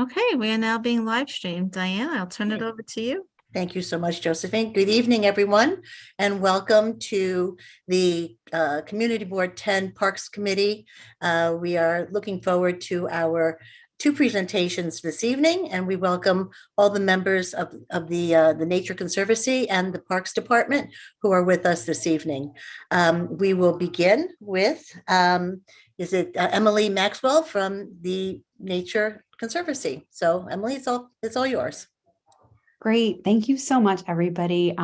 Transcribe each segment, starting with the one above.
Okay, we are now being live streamed. Diane, I'll turn it over to you. Thank you so much, Josephine. Good evening, everyone, and welcome to the Community Board 10 Parks Committee. We are looking forward to our two presentations this evening, and we welcome all the members of the Nature Conservancy and the Parks Department who are with us this evening. We will begin with, Emily Maxwell from the Nature Conservancy. So Emily, it's all yours. Great. Thank you so much, everybody.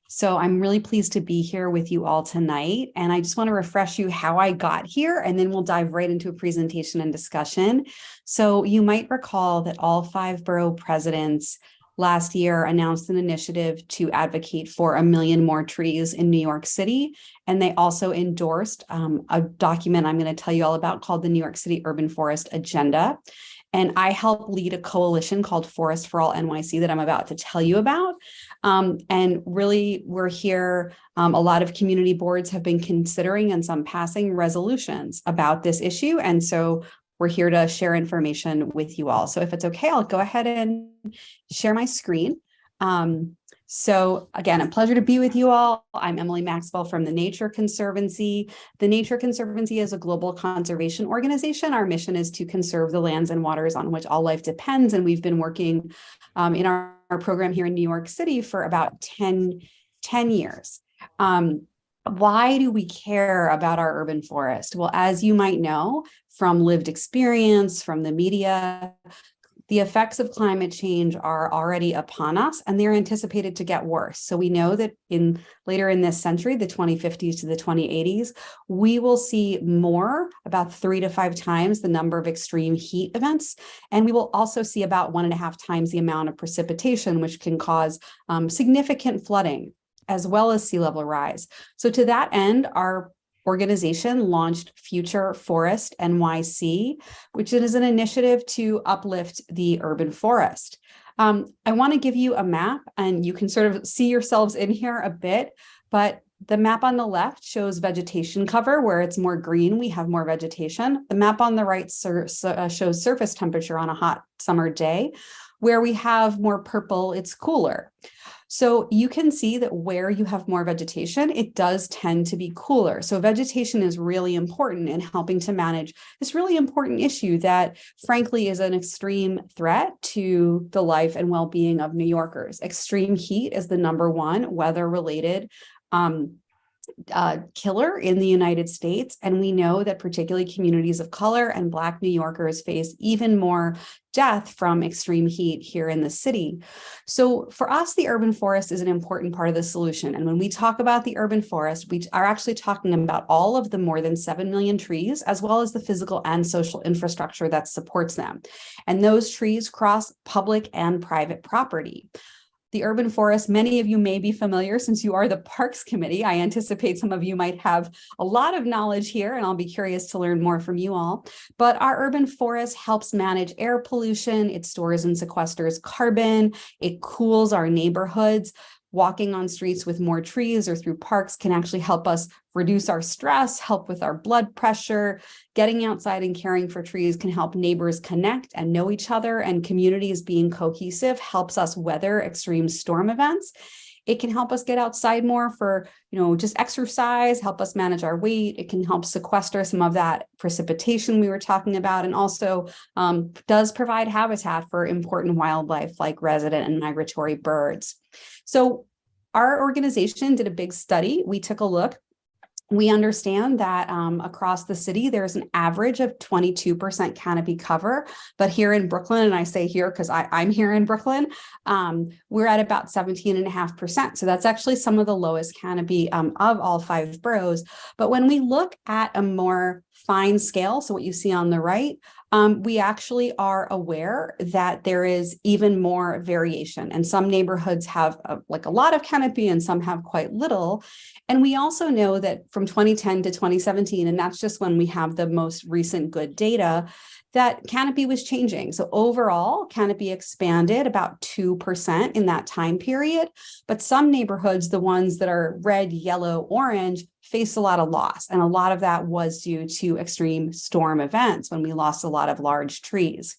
So I'm really pleased to be here with you all tonight. And I just want to refresh you how I got here, and then we'll dive right into a presentation and discussion. So you might recall that all 5 borough presidents last year announced an initiative to advocate for 1 million more trees in New York City. And they also endorsed a document I'm going to tell you all about called the New York City Urban Forest Agenda. And I help lead a coalition called Forest for All NYC that I'm about to tell you about. And really, we're here. A lot of community boards have been considering and some passing resolutions about this issue. And so we're here to share information with you all. So if it's okay, I'll go ahead and share my screen. So again, a pleasure to be with you all. I'm Emily Maxwell from the Nature Conservancy. The Nature Conservancy is a global conservation organization. Our mission is to conserve the lands and waters on which all life depends. And we've been working in our program here in New York City for about 10 years. Why do we care about our urban forest? Well, as you might know from lived experience, from the media, the effects of climate change are already upon us, and they're anticipated to get worse. So we know that later in this century, the 2050s to the 2080s, we will see more, about 3 to 5 times the number of extreme heat events. And we will also see about 1.5 times the amount of precipitation, which can cause significant flooding, as well as sea level rise. So to that end, our organization launched Future Forest NYC, which is an initiative to uplift the urban forest. I want to give you a map, and you can sort of see yourselves in here a bit, but the map on the left shows vegetation cover. Where it's more green, we have more vegetation. The map on the right shows surface temperature on a hot summer day. Where we have more purple, it's cooler. So you can see that where you have more vegetation, it does tend to be cooler. So vegetation is really important in helping to manage this really important issue that, frankly, is an extreme threat to the life and well-being of New Yorkers. Extreme heat is the #1 weather-related killer in the United States. And we know that particularly communities of color and Black New Yorkers face even more death from extreme heat here in the city. So for us, the urban forest is an important part of the solution. And when we talk about the urban forest, we are actually talking about all of the more than 7 million trees, as well as the physical and social infrastructure that supports them. And those trees cross public and private property. The urban forest, many of you may be familiar since you are the Parks Committee. I anticipate some of you might have a lot of knowledge here, and I'll be curious to learn more from you all. But our urban forest helps manage air pollution. It stores and sequesters carbon. It cools our neighborhoods. Walking on streets with more trees or through parks can actually help us reduce our stress, help with our blood pressure. Getting outside and caring for trees can help neighbors connect and know each other, and communities being cohesive helps us weather extreme storm events. It can help us get outside more for, just exercise, help us manage our weight. It can help sequester some of that precipitation we were talking about, and also does provide habitat for important wildlife like resident and migratory birds. So our organization did a big study. We took a look. We understand that across the city, there's an average of 22% canopy cover. But here in Brooklyn, and I say here because I'm here in Brooklyn, we're at about 17.5%. So that's actually some of the lowest canopy of all 5 boroughs. But when we look at a more fine scale, so what you see on the right, we actually are aware that there is even more variation, and some neighborhoods have a lot of canopy and some have quite little. And we also know that from 2010 to 2017, and that's just when we have the most recent good data, that canopy was changing. So overall, canopy expanded about 2% in that time period. But some neighborhoods, the ones that are red, yellow, orange, faced a lot of loss. And a lot of that was due to extreme storm events when we lost a lot of large trees.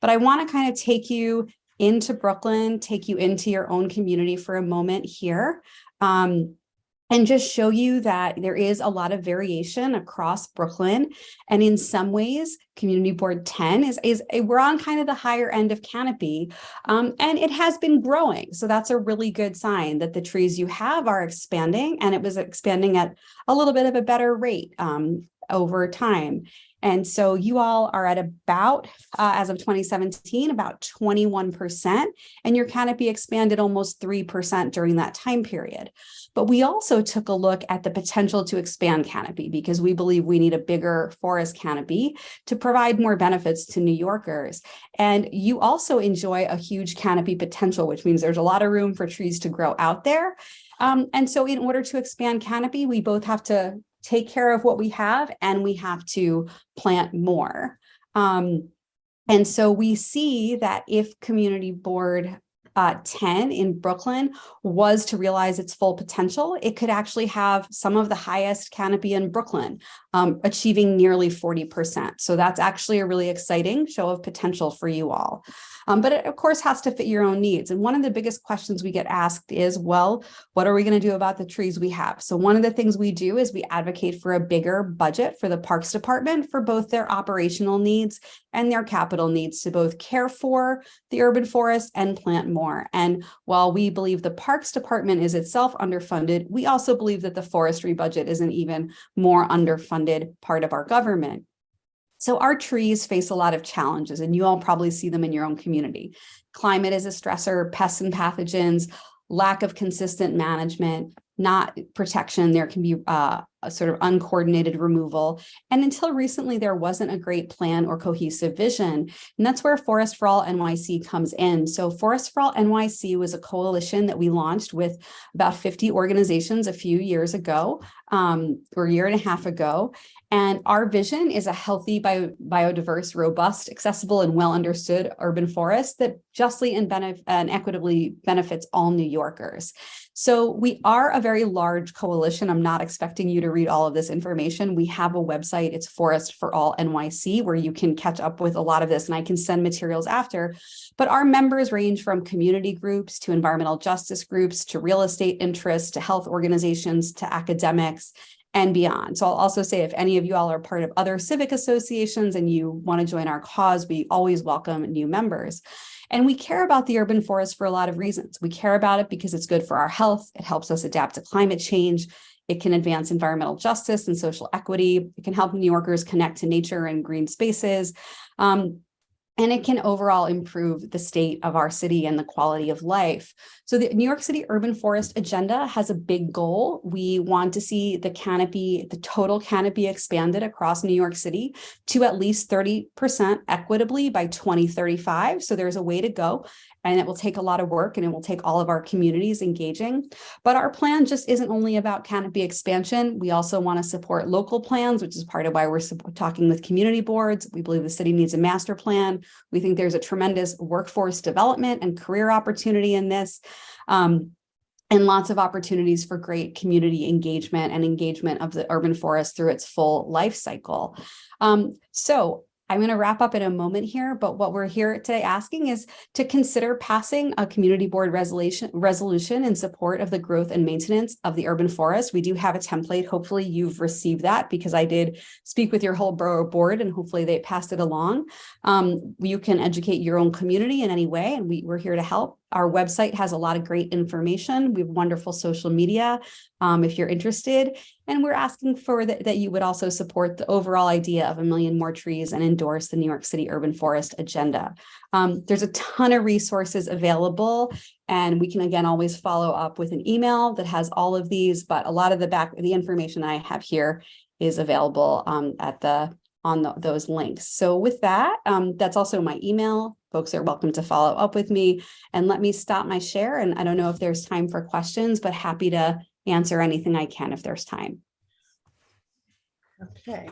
But I want to kind of take you into Brooklyn, take you into your own community for a moment here. And just show you that there is a lot of variation across Brooklyn. And in some ways, Community Board 10 is we're on kind of the higher end of canopy, and it has been growing. So that's a really good sign that the trees you have are expanding, and it was expanding at a little bit of a better rate over time. And so you all are at about, as of 2017, about 21%, and your canopy expanded almost 3% during that time period. But we also took a look at the potential to expand canopy because we believe we need a bigger forest canopy to provide more benefits to New Yorkers. And you also enjoy a huge canopy potential, which means there's a lot of room for trees to grow out there. And so in order to expand canopy, we both have to take care of what we have and we have to plant more. And so we see that if Community Board 10 in Brooklyn was to realize its full potential, it could actually have some of the highest canopy in Brooklyn, achieving nearly 40%. So that's actually a really exciting show of potential for you all. But it, of course, has to fit your own needs. And one of the biggest questions we get asked is, well, what are we going to do about the trees we have? So one of the things we do is we advocate for a bigger budget for the Parks Department for both their operational needs and their capital needs to both care for the urban forest and plant more. And while we believe the Parks Department is itself underfunded, we also believe that the forestry budget is an even more underfunded part of our government. So our trees face a lot of challenges, and you all probably see them in your own community. Climate is a stressor, pests and pathogens, lack of consistent management, not protection. There can be a sort of uncoordinated removal. And until recently, there wasn't a great plan or cohesive vision. And that's where Forest for All NYC comes in. So Forest for All NYC was a coalition that we launched with about 50 organizations a few years ago, or a year and a half ago. And our vision is a healthy, biodiverse, robust, accessible, and well understood urban forest that justly and equitably benefits all New Yorkers. So we are a very large coalition. I'm not expecting you to read all of this information. We have a website. It's Forest for All NYC, where you can catch up with a lot of this, and I can send materials after. But our members range from community groups to environmental justice groups to real estate interests to health organizations to academics and beyond. So I'll also say, if any of you all are part of other civic associations and you want to join our cause, we always welcome new members. And we care about the urban forest for a lot of reasons. We care about it because it's good for our health. It helps us adapt to climate change. It can advance environmental justice and social equity. It can help New Yorkers connect to nature and green spaces. And it can overall improve the state of our city and the quality of life. So the New York City Urban Forest Agenda has a big goal. We want to see the canopy, the total canopy expanded across New York City to at least 30% equitably by 2035. So there's a way to go. And it will take a lot of work, and it will take all of our communities engaging. But our plan just isn't only about canopy expansion. We also want to support local plans, which is part of why we're talking with community boards. We believe the city needs a master plan. We think there's a tremendous workforce development and career opportunity in this. And lots of opportunities for great community engagement and engagement of the urban forest through its full life cycle. So I'm going to wrap up in a moment here, but what we're here today asking is to consider passing a community board resolution in support of the growth and maintenance of the urban forest. We do have a template. Hopefully you've received that, because I did speak with your whole borough board and hopefully they passed it along. You can educate your own community in any way, and we're here to help. Our website has a lot of great information. We have wonderful social media if you're interested. And we're asking for that you would also support the overall idea of 1 million more trees and endorse the New York City Urban Forest Agenda. There's a ton of resources available, and we can, again, always follow up with an email that has all of these, but a lot of the information I have here is available on those links. So with that, that's also my email. Folks are welcome to follow up with me, and let me stop my share. And I don't know if there's time for questions, but happy to answer anything I can if there's time. Okay.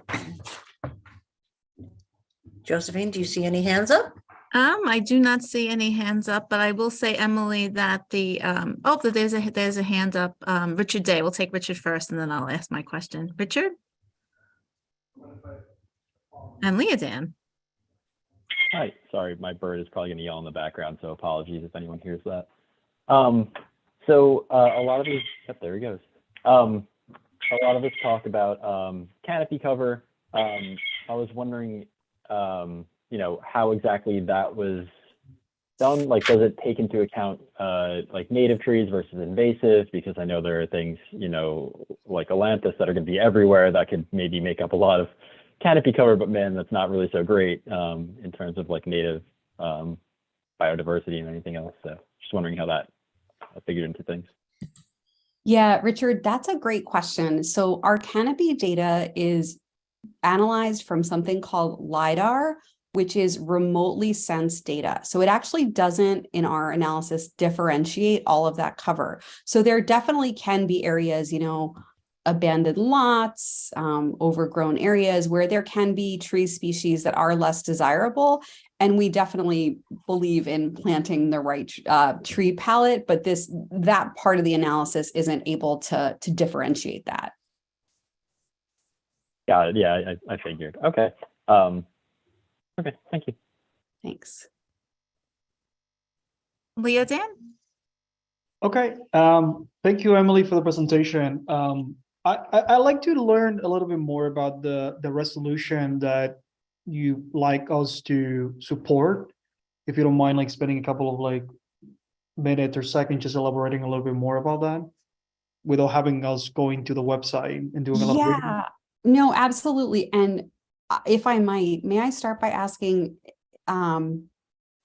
Josephine, do you see any hands up? I do not see any hands up, but I will say, Emily, that that there's a hand up. Richard Day. We'll take Richard first, and then I'll ask my question. Richard? And Leah Dan. Hi, sorry, my bird is probably going to yell in the background, so apologies if anyone hears that. A lot of these, yep, there he goes. A lot of us talk about canopy cover. I was wondering, how exactly that was done. Like, does it take into account like native trees versus invasive? Because I know there are things, like Atlantis that are going to be everywhere that could maybe make up a lot of canopy cover, but man, that's not really so great in terms of like native biodiversity and anything else. So just wondering how that figured into things. Yeah, Richard, that's a great question. So our canopy data is analyzed from something called LiDAR, which is remotely sensed data. So it actually doesn't, in our analysis, differentiate all of that cover. So there definitely can be areas, abandoned lots, overgrown areas where there can be tree species that are less desirable. And we definitely believe in planting the right tree palette, but that part of the analysis isn't able to differentiate that. Got it. Yeah, I figured. Okay. Okay, thank you. Thanks. Leo Dan? Okay, thank you, Emily, for the presentation. I'd like to learn a little bit more about the resolution that you like us to support. If you don't mind, like spending a couple of minutes or seconds just elaborating a little bit more about that without having us going to the website and doing a lot of reading. Yeah, no, absolutely. And if I might, may I start by asking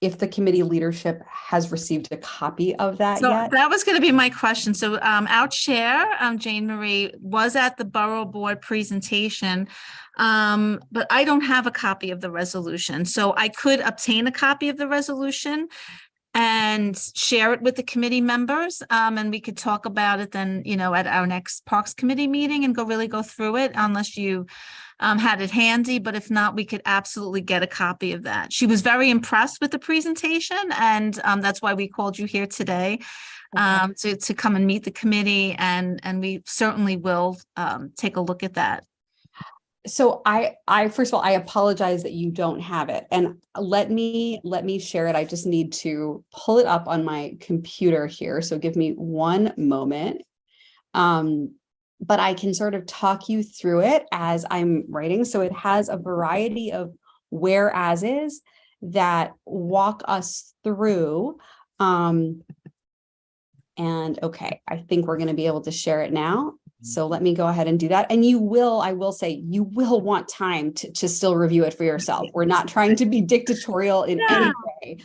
if the committee leadership has received a copy of that yet? That was going to be my question. So our chair, Jane Marie, was at the borough board presentation, but I don't have a copy of the resolution. So I could obtain a copy of the resolution and share it with the committee members. And we could talk about it then, at our next Parks Committee meeting and really go through it, unless you had it handy. But if not, we could absolutely get a copy of that. She was very impressed with the presentation, and that's why we called you here today, to come and meet the committee, and we certainly will take a look at that. So I first of all, I apologize that you don't have it, and let me share it. I just need to pull it up on my computer here. So give me one moment. But I can sort of talk you through it as I'm writing. So it has a variety of whereases that walk us through. And okay, I think we're going to be able to share it now. So let me go ahead and do that. And I will say, you will want time to still review it for yourself. We're not trying to be dictatorial in any way.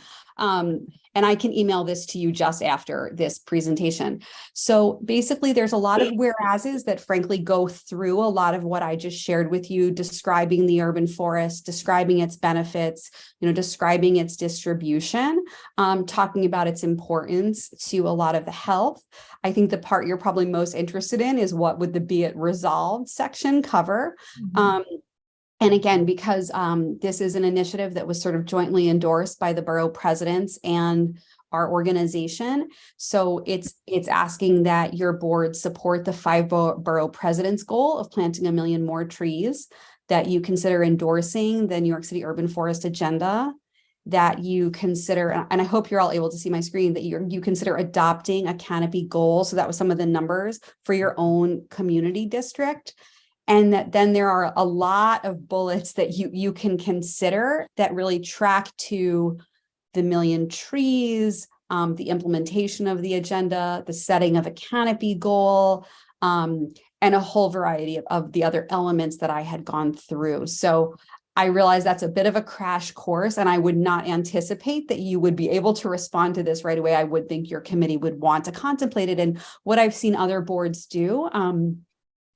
And I can email this to you just after this presentation. So basically, there's a lot of whereases that frankly go through a lot of what I just shared with you, describing the urban forest, describing its benefits, describing its distribution, talking about its importance to a lot of the health. I think the part you're probably most interested in is what would the be it resolved section cover. And again, because this is an initiative that was sort of jointly endorsed by the borough presidents and our organization. So it's asking that your board support the 5 borough presidents' goal of planting 1 million more trees, that you consider endorsing the New York City Urban Forest Agenda, that you consider, and I hope you're all able to see my screen, that you consider adopting a canopy goal. So that was some of the numbers for your own community district. And that then there are a lot of bullets that you can consider that really track to the 1 million trees, the implementation of the agenda, the setting of a canopy goal, and a whole variety of the other elements that I had gone through. So I realize that's a bit of a crash course, and I would not anticipate that you would be able to respond to this right away. I would think your committee would want to contemplate it. And what I've seen other boards do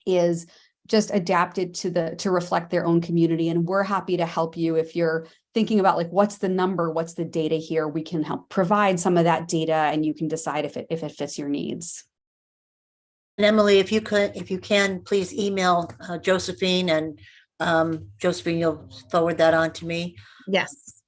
is just adapted to reflect their own community. And we're happy to help you if you're thinking about what's the number, what's the data here. We can help provide some of that data, and you can decide if it fits your needs. And Emily, if you can, please email Josephine and Josephine, you'll forward that on to me. Yes,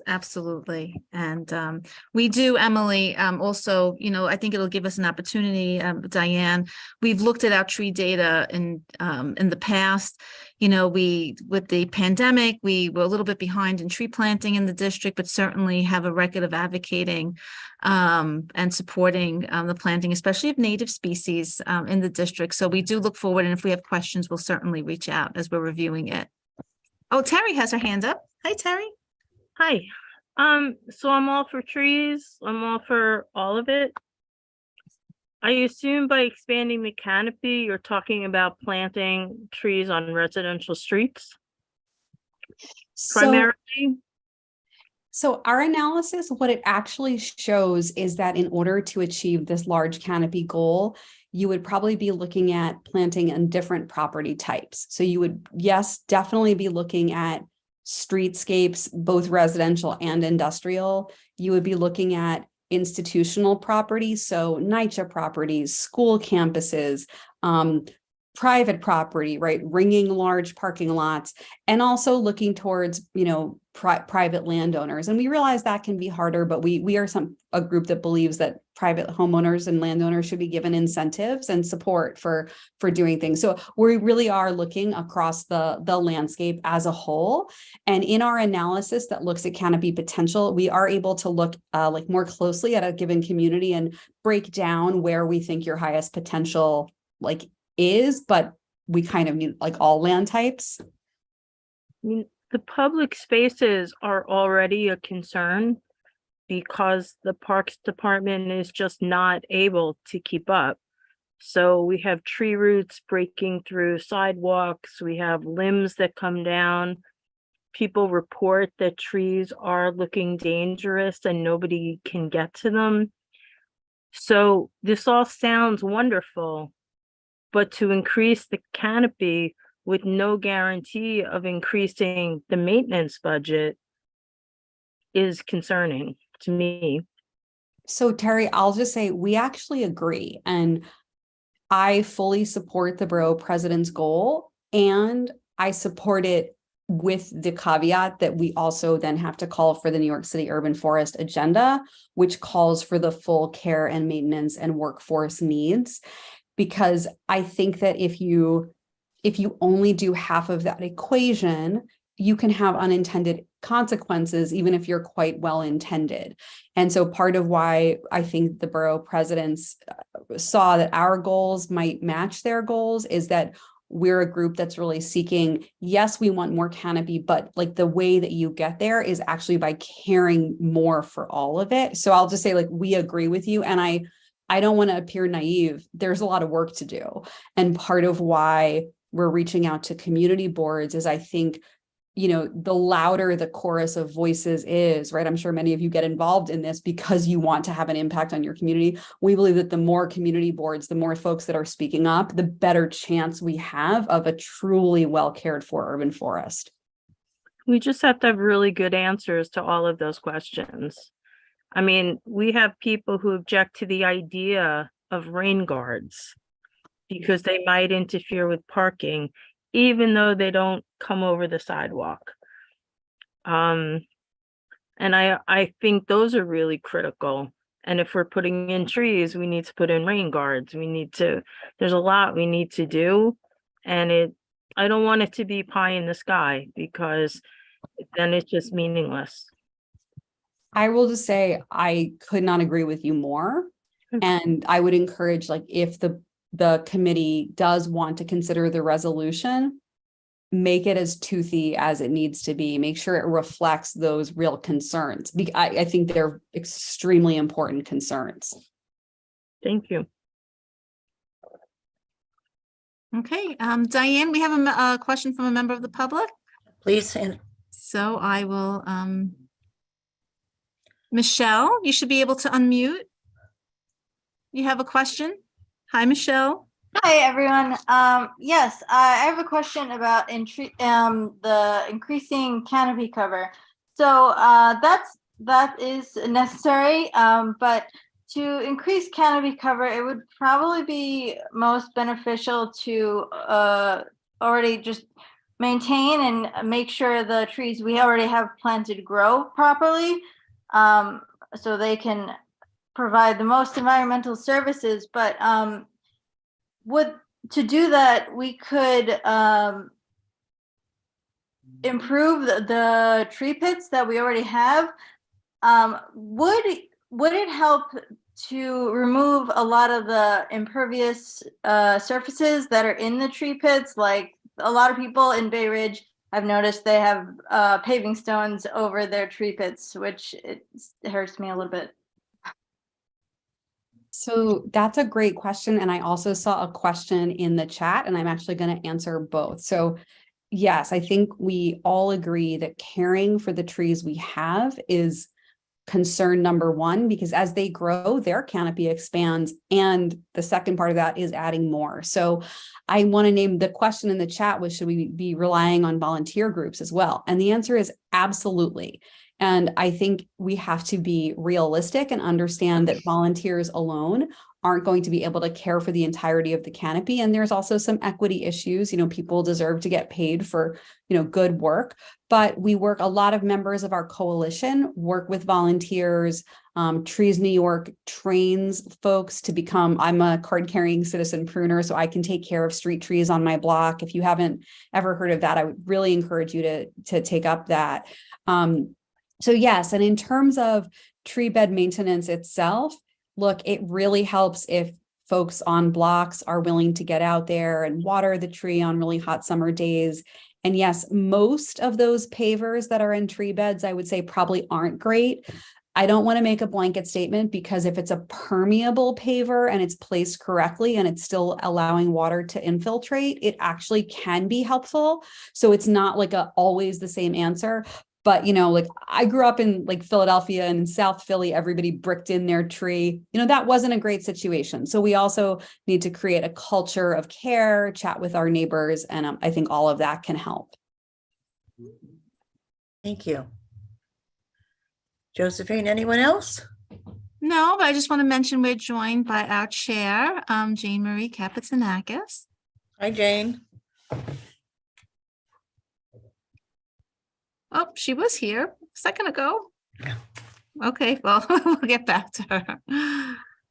absolutely. And we do, Emily, also, I think it'll give us an opportunity, Diane. We've looked at our tree data in the past. With the pandemic, we were a little bit behind in tree planting in the district, but certainly have a record of advocating and supporting the planting, especially of native species in the district. So we do look forward, and if we have questions, we'll certainly reach out as we're reviewing it. Oh, Terry has her hand up. Hi, Terry. Hi. So I'm all for trees. I'm all for all of it. I assume by expanding the canopy, you're talking about planting trees on residential streets primarily. So our analysis, what it actually shows is that in order to achieve this large canopy goal, you would probably be looking at planting on different property types. So you would, yes, definitely be looking at streetscapes, both residential and industrial. You would be looking at institutional properties, so NYCHA properties, school campuses, private property, right? Ringing large parking lots, and also looking towards, private landowners. And we realize that can be harder, but we are a group that believes that private homeowners and landowners should be given incentives and support for doing things. So we really are looking across the landscape as a whole. And in our analysis that looks at canopy potential, we are able to look more closely at a given community and break down where we think your highest potential is, but we kind of need all land types. The public spaces are already a concern because the Parks Department is just not able to keep up. So we have tree roots breaking through sidewalks. We have limbs that come down. People report that trees are looking dangerous and nobody can get to them. So this all sounds wonderful, but to increase the canopy with no guarantee of increasing the maintenance budget is concerning to me. So Terry, I'll just say we actually agree. And I fully support the borough president's goal. And I support it with the caveat that we also then have to call for the New York City Urban Forest Agenda, which calls for the full care and maintenance and workforce needs. Because I think that if you only do half of that equation, you can have unintended consequences, even if you're quite well intended. And so part of why I think the borough presidents saw that our goals might match their goals is that we're a group that's really seeking, yes, we want more canopy, but the way that you get there is actually by caring more for all of it. So I'll just say we agree with you. And I don't want to appear naive. There's a lot of work to do. And part of why we're reaching out to community boards is I think, the louder the chorus of voices is, right? I'm sure many of you get involved in this because you want to have an impact on your community. We believe that the more community boards, the more folks that are speaking up, the better chance we have of a truly well cared for urban forest. We just have to have really good answers to all of those questions. I mean, we have people who object to the idea of rain guards because they might interfere with parking, even though they don't come over the sidewalk. And I think those are really critical. And if we're putting in trees, we need to put in rain guards. There's a lot we need to do. And I don't want it to be pie in the sky because then it's just meaningless. I will just say I could not agree with you more. And I would encourage, if the committee does want to consider the resolution, make it as toothy as it needs to be. Make sure it reflects those real concerns. I think they're extremely important concerns. Thank you. Okay, Diane, we have a question from a member of the public. Please. And So I will, Michelle, you should be able to unmute. You have a question? Hi, Michelle. Hi, everyone. Yes, I have a question about the increasing canopy cover. So that is necessary, but to increase canopy cover, it would probably be most beneficial to already just maintain and make sure the trees we already have planted grow properly, so they can provide the most environmental services. But to do that, we could improve the tree pits that we already have. Would it help to remove a lot of the impervious surfaces that are in the tree pits? Like a lot of people in Bay Ridge, I've noticed they have paving stones over their tree pits, which it hurts me a little bit. So that's a great question. And I also saw a question in the chat, and I'm actually going to answer both. So yes, I think we all agree that caring for the trees we have is concern number one, because as they grow, their canopy expands. And the second part of that is adding more. So I want to name the question in the chat was, should we be relying on volunteer groups as well? And the answer is absolutely. And I think we have to be realistic and understand that volunteers alone aren't going to be able to care for the entirety of the canopy. And there's also some equity issues. People deserve to get paid for, good work, but a lot of members of our coalition work with volunteers. Trees New York trains folks to become, I'm a card carrying citizen pruner, so I can take care of street trees on my block. If you haven't ever heard of that, I would really encourage you to take up that. So yes, and in terms of tree bed maintenance itself, look, it really helps if folks on blocks are willing to get out there and water the tree on really hot summer days. And yes, most of those pavers that are in tree beds, I would say probably aren't great. I don't want to make a blanket statement, because if it's a permeable paver and it's placed correctly and it's still allowing water to infiltrate, it actually can be helpful. So it's not like always the same answer. But, like I grew up in like Philadelphia and in South Philly, everybody bricked in their tree. That wasn't a great situation. So we also need to create a culture of care, chat with our neighbors. And I think all of that can help. Thank you. Josephine, anyone else? No, but I just want to mention we're joined by our chair, Jane Marie Kapitsanakis. Hi, Jane. Oh, she was here a second ago. Okay, well, we'll get back to her.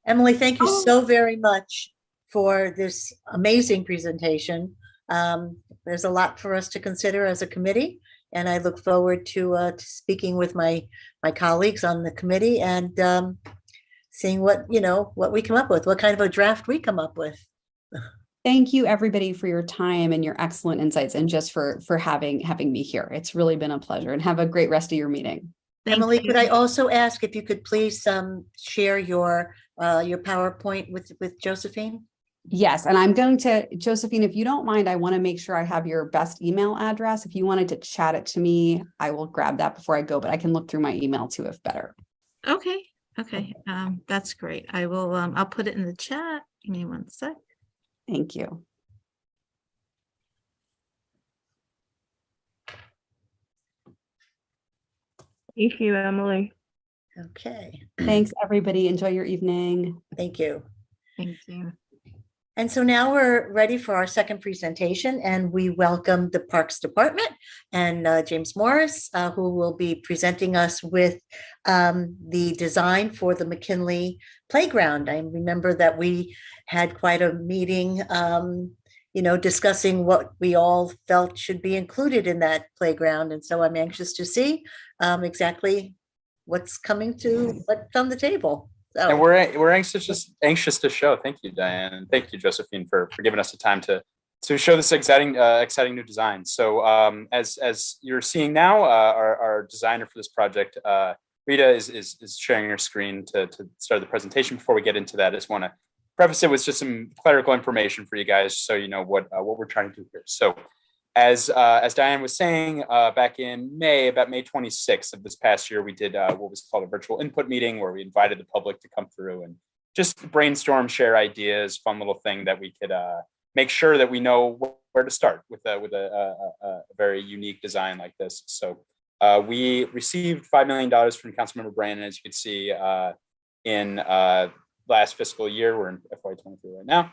Emily, thank you so very much for this amazing presentation. There's a lot for us to consider as a committee, and I look forward to speaking with my colleagues on the committee and seeing what we come up with, what kind of a draft we come up with. Thank you, everybody, for your time and your excellent insights, and just for having me here. It's really been a pleasure, and have a great rest of your meeting. Emily, could I also ask if you could please share your PowerPoint with Josephine? Yes, and I'm going to, Josephine, if you don't mind, I want to make sure I have your best email address. If you wanted to chat it to me, I will grab that before I go, but I can look through my email too, if better. Okay. That's great. I will, I'll put it in the chat. Give me one sec. Thank you. Thank you, Emily. Okay. Thanks, everybody. Enjoy your evening. Thank you. Thank you. And so now we're ready for our second presentation, and we welcome the Parks Department and James Morris, who will be presenting us with the design for the McKinley Playground. I remember that we had quite a meeting, discussing what we all felt should be included in that playground. And so I'm anxious to see exactly what's on the table. So. And we're anxious to show. Thank you, Diane, and thank you, Josephine, for giving us the time to show this exciting new design. So as you're seeing now, our designer for this project, Rita, is sharing her screen to start the presentation. Before we get into that, I just want to preface it with just some clerical information for you guys, so you know what we're trying to do here. So as Diane was saying, back in about May 26th of this past year, we did what was called a virtual input meeting, where we invited the public to come through and just brainstorm, share ideas, fun little thing that we could make sure that we know where to start with a very unique design like this. So we received $5 million from Councilmember Brandon, as you can see in last fiscal year. We're in FY23 right now.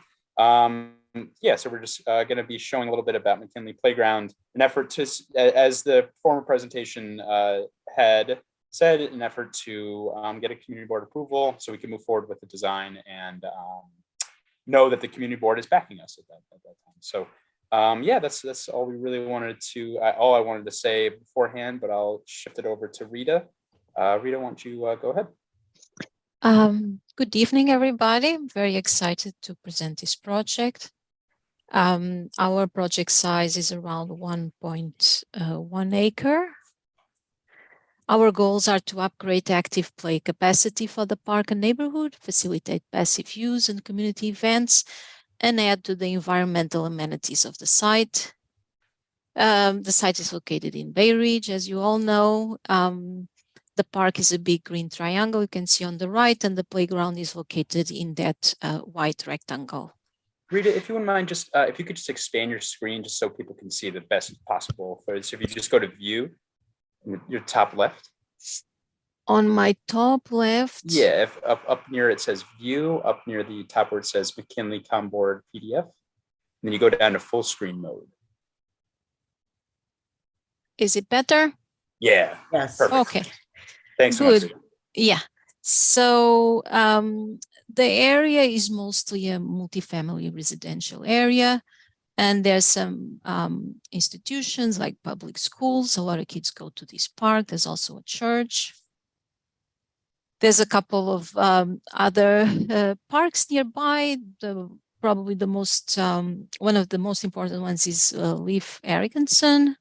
yeah, so we're just going to be showing a little bit about McKinley Playground, an effort to, as the former presentation had said, an effort to get a community board approval so we can move forward with the design and know that the community board is backing us at that time. So yeah, that's all we really wanted to, all I wanted to say beforehand, but I'll shift it over to Rita. Rita, why don't you go ahead? Good evening, everybody. I'm very excited to present this project. Our project size is around 1.1 acre. Our goals are to upgrade active play capacity for the park and neighborhood, facilitate passive use and community events, and add to the environmental amenities of the site. The site is located in Bay Ridge, as you all know. The park is a big green triangle you can see on the right, and the playground is located in that white rectangle. Rita, if you wouldn't mind, just if you could just expand your screen just so people can see the best possible. So if you just go to view, your top left. On my top left. Yeah, if up near it says view, up near the top where it says McKinley ComBoard PDF, and then you go down to full screen mode. Is it better? Yeah. Yes. Perfect. Okay. Thanks so Good. much. Yeah. So the area is mostly a multifamily residential area, and there's some institutions like public schools. A lot of kids go to this park. There's also a church. There's a couple of other parks nearby. Probably the most one of the most important ones is Leif Eriksen.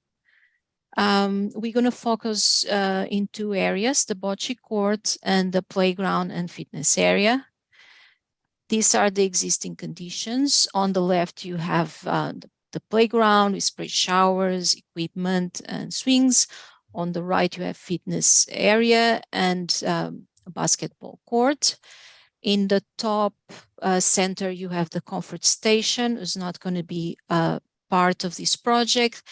We're going to focus in two areas, the bocce court and the playground and fitness area. These are the existing conditions. On the left, you have the playground with spray showers, equipment, and swings. On the right, you have fitness area and a basketball court. In the top center, you have the comfort station. It's not going to be part of this project.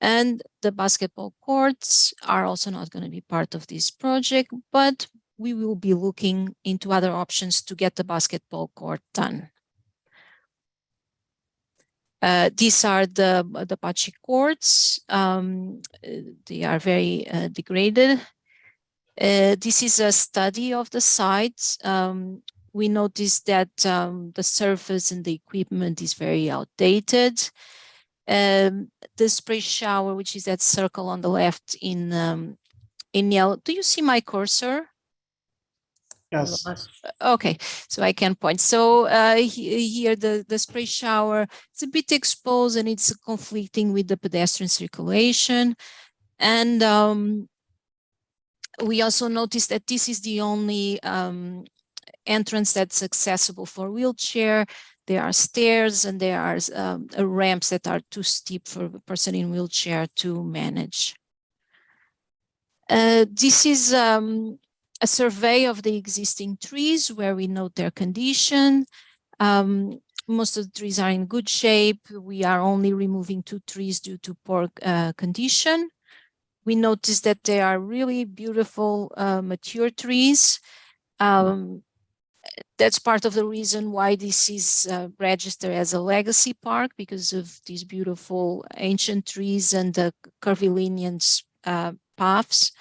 And the basketball courts are also not going to be part of this project, but we will be looking into other options to get the basketball court done. These are the bocce courts. They are very degraded. This is a study of the site. We noticed that the surface and the equipment is very outdated. The spray shower, which is that circle on the left in yellow. Do you see my cursor? Yes. Okay, so I can point. So here the spray shower, it's a bit exposed and it's conflicting with the pedestrian circulation. And we also noticed that this is the only entrance that's accessible for wheelchair. There are stairs and there are ramps that are too steep for a person in wheelchair to manage. This is a survey of the existing trees where we note their condition. Most of the trees are in good shape. We are only removing 2 trees due to poor condition. We noticed that they are really beautiful mature trees. That's part of the reason why this is registered as a legacy park, because of these beautiful ancient trees and the curvilinear paths.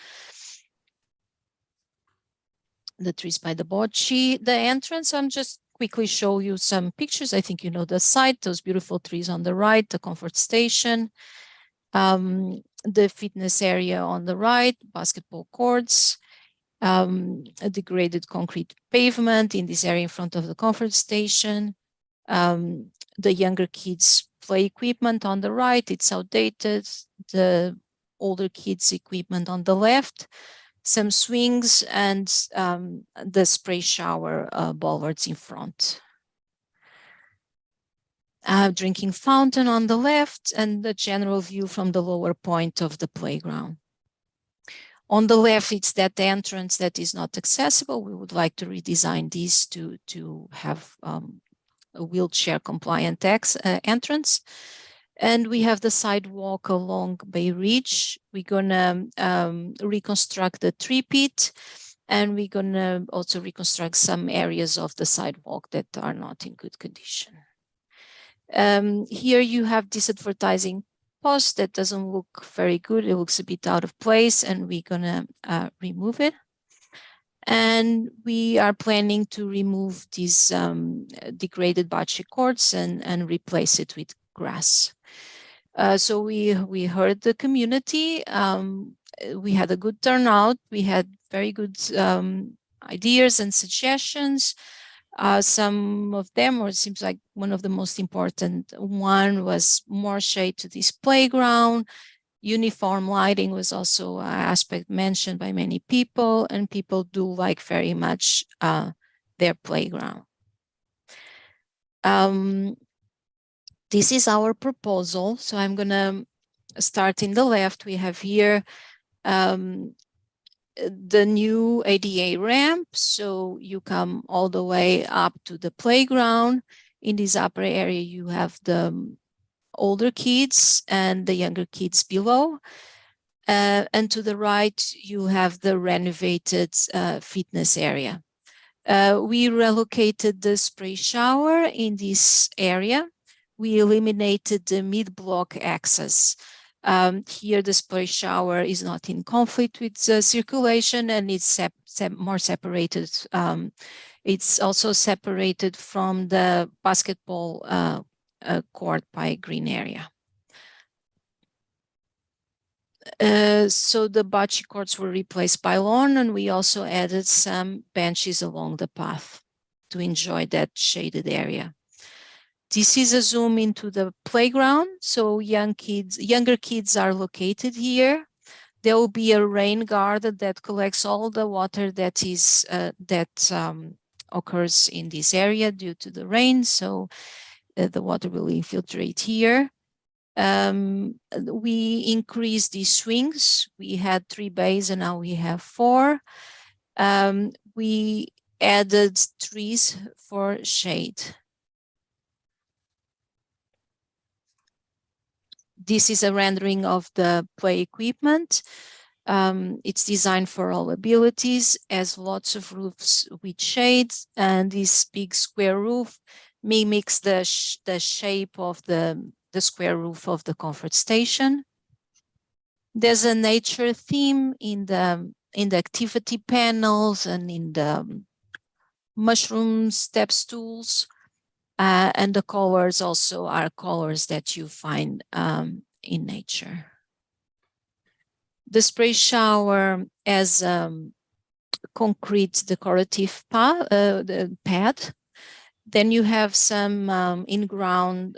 The trees by the bocce. The entrance, I'm just quickly show you some pictures. I think you know the site, those beautiful trees on the right, the comfort station, the fitness area on the right, basketball courts, a degraded concrete pavement in this area in front of the comfort station, the younger kids play equipment on the right, it's outdated, the older kids equipment on the left, some swings and the spray shower bollards in front. Drinking fountain on the left and the general view from the lower point of the playground. On the left, it's that entrance that is not accessible. We would like to redesign this to have a wheelchair compliant entrance. And we have the sidewalk along Bay Ridge. We're gonna reconstruct the tree pit, and we're gonna also reconstruct some areas of the sidewalk that are not in good condition. Here you have this advertising post that doesn't look very good. It looks a bit out of place, and we're gonna remove it. And we are planning to remove these degraded bocce courts and replace it with grass. So we heard the community. We had a good turnout. We had very good ideas and suggestions. Some of them, or it seems like one of the most important one, was more shade to this playground. Uniform lighting was also an aspect mentioned by many people, and people do like very much their playground. This is our proposal. So I'm gonna start in the left. We have here the new ADA ramp. So you come all the way up to the playground. In this upper area, you have the older kids and the younger kids below. And to the right, you have the renovated fitness area. We relocated the spray shower in this area. We eliminated the mid-block access. Here, the spray shower is not in conflict with circulation, and it's more separated. It's also separated from the basketball court by green area. So the bocce courts were replaced by lawn, and we also added some benches along the path to enjoy that shaded area. This is a zoom into the playground. So younger kids are located here. There will be a rain garden that collects all the water that is occurs in this area due to the rain. So the water will infiltrate here. We increased the swings. We had 3 bays and now we have 4. We added trees for shade. This is a rendering of the play equipment. It's designed for all abilities, has lots of roofs with shades, and this big square roof mimics the shape of the square roof of the comfort station. There's a nature theme in the activity panels and in the mushroom step stools. And the colors also are colors that you find in nature. The spray shower has concrete decorative pad. Then you have some in-ground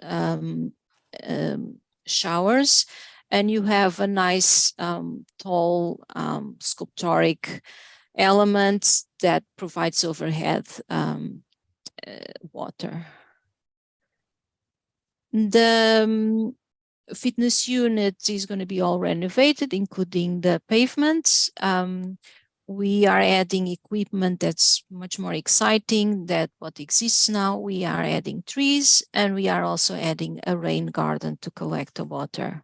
showers, and you have a nice tall sculptoric element that provides overhead water. The fitness unit is going to be all renovated, including the pavement. We are adding equipment that's much more exciting than what exists now. We are adding trees, and we are also adding a rain garden to collect the water.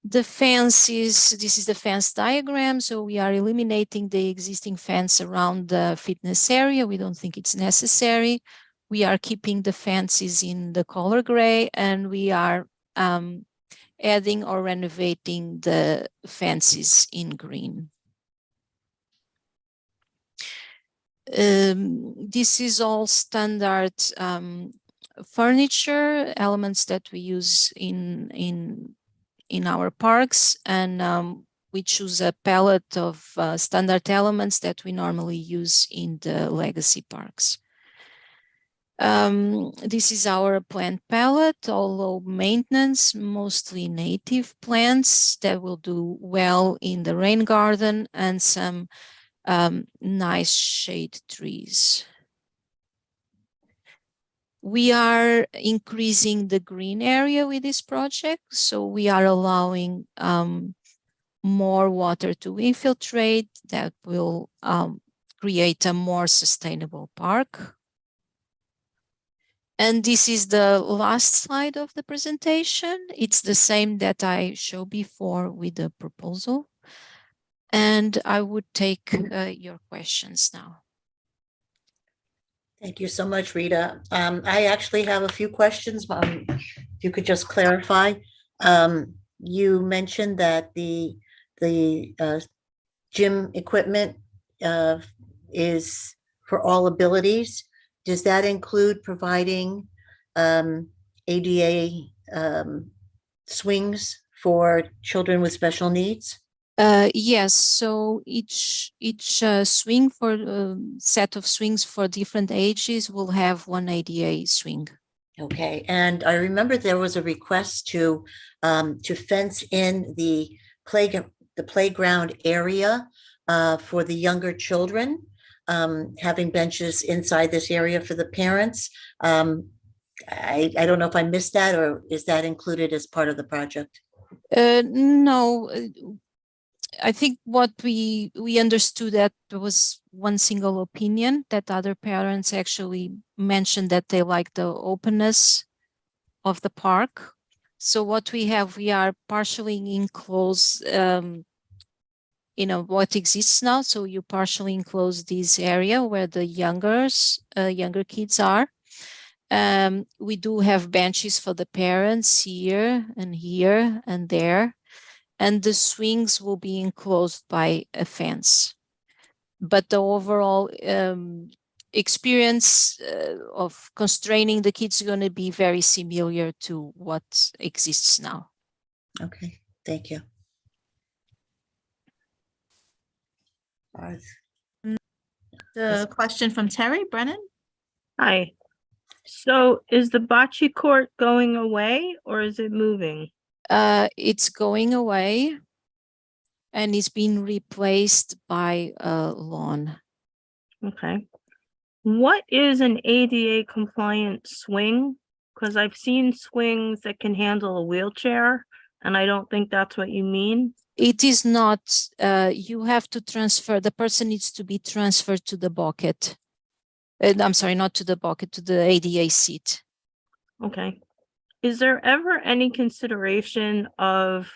The fences, this is the fence diagram. So we are eliminating the existing fence around the fitness area. We don't think it's necessary. We are keeping the fences in the color gray, and we are adding or renovating the fences in green. This is all standard furniture elements that we use in our parks, and we choose a palette of standard elements that we normally use in the legacy parks. This is our plant palette, all low maintenance, mostly native plants that will do well in the rain garden, and some nice shade trees. We are increasing the green area with this project, so we are allowing more water to infiltrate. That will create a more sustainable park. And this is the last slide of the presentation. It's the same that I showed before with the proposal. And I would take your questions now. Thank you so much, Rita. I actually have a few questions. If you could just clarify. You mentioned that the gym equipment is for all abilities. Does that include providing ADA swings for children with special needs? Yes, so each swing for set of swings for different ages will have one ADA swing. Okay, and I remember there was a request to fence in the playground area for the younger children, having benches inside this area for the parents. I don't know if I missed that, or is that included as part of the project? No, I think what we understood that there was one single opinion, that other parents actually mentioned that they like the openness of the park. So what we are partially enclosed, what exists now. So you partially enclose this area where the younger kids are. We do have benches for the parents here and there. And the swings will be enclosed by a fence. But the overall experience of constraining the kids is going to be very similar to what exists now. Okay, thank you. The question from Terry Brennan. Hi. So is the bocce court going away or is it moving? It's going away and it's being replaced by a lawn. Okay. What is an ADA compliant swing? Because I've seen swings that can handle a wheelchair, and I don't think that's what you mean. It is not. You have to transfer. The person needs to be transferred to the bucket. I'm sorry, not to the bucket, to the ADA seat. Okay. Is there ever any consideration of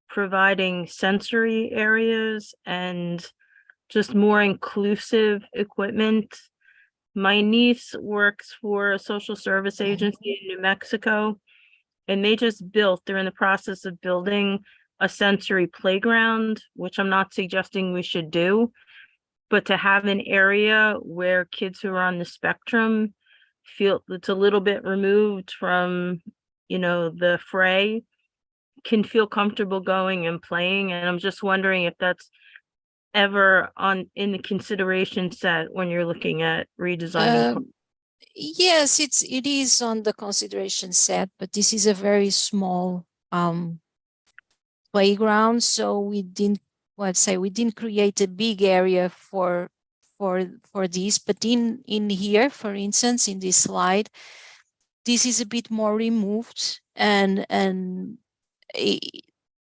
providing sensory areas and just more inclusive equipment? My niece works for a social service agency in New Mexico, and they're in the process of building a sensory playground, which I'm not suggesting we should do, but to have an area where kids who are on the spectrum feel it's a little bit removed from, the fray, can feel comfortable going and playing. And I'm just wondering if that's ever in the consideration set when you're looking at redesigning. Yes, it is on the consideration set, but this is a very small playground, so we didn't create a big area for this. But in here, for instance, in this slide, this is a bit more removed, and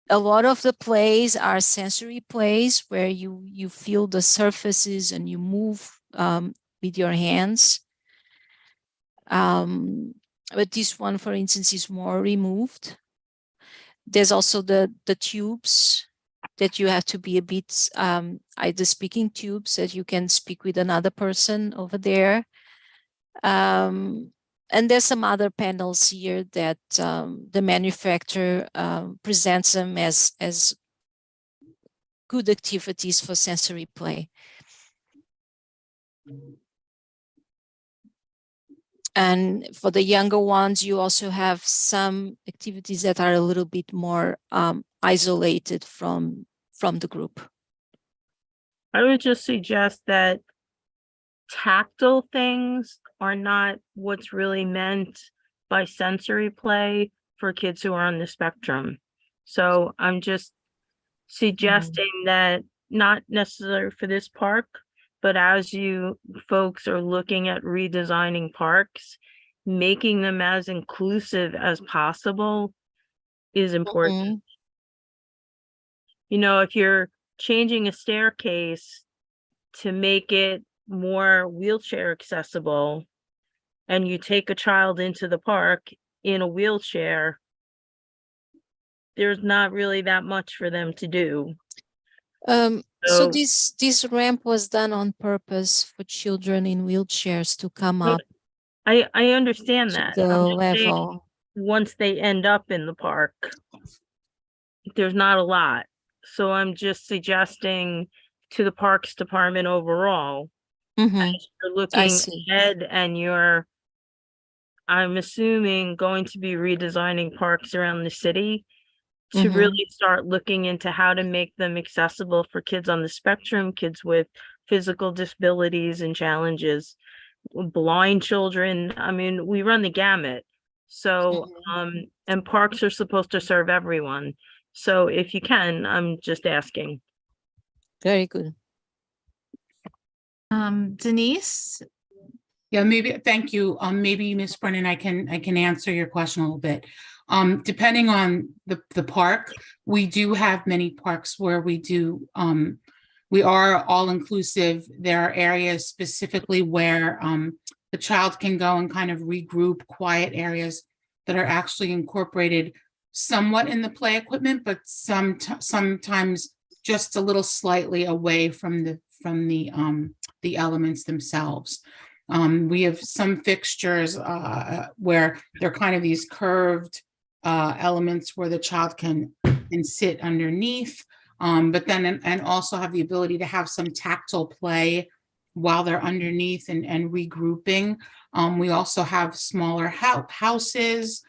a lot of the plays are sensory plays where you feel the surfaces and you move with your hands. But this one, for instance, is more removed. There's also the tubes that you have to be a bit, either speaking tubes that you can speak with another person over there. And there's some other panels here that the manufacturer presents them as good activities for sensory play. And for the younger ones, you also have some activities that are a little bit more isolated from the group. I would just suggest that tactile things are not what's really meant by sensory play for kids who are on the spectrum. So I'm just suggesting that, not necessarily for this park, but as you folks are looking at redesigning parks, making them as inclusive as possible is important. If you're changing a staircase to make it more wheelchair accessible and you take a child into the park in a wheelchair, there's not really that much for them to do. So So this ramp was done on purpose for children in wheelchairs to come Well, up I understand to that. the I'm just saying, level. once they end up in the park, there's not a lot. So I'm just suggesting to the Parks Department overall, Mhm. as you're I looking see. ahead and you're, I'm assuming, going to be redesigning parks around the city, to Mhm. really start looking into how to make them accessible for kids on the spectrum, kids with physical disabilities and challenges, blind children. I mean, we run the gamut. So, and parks are supposed to serve everyone. So if you can, I'm just asking. Very good. Denise? Yeah, maybe, thank you. Maybe Ms. Brennan, I can answer your question a little bit. Depending on the park, we do have many parks where we are all inclusive. There are areas specifically where the child can go and kind of regroup, quiet areas that are actually incorporated somewhat in the play equipment, but sometimes just a little slightly away from the elements themselves. We have some fixtures where they're kind of these curved elements where the child can sit underneath, but then and also have the ability to have some tactile play while they're underneath and regrouping. We also have smaller houses.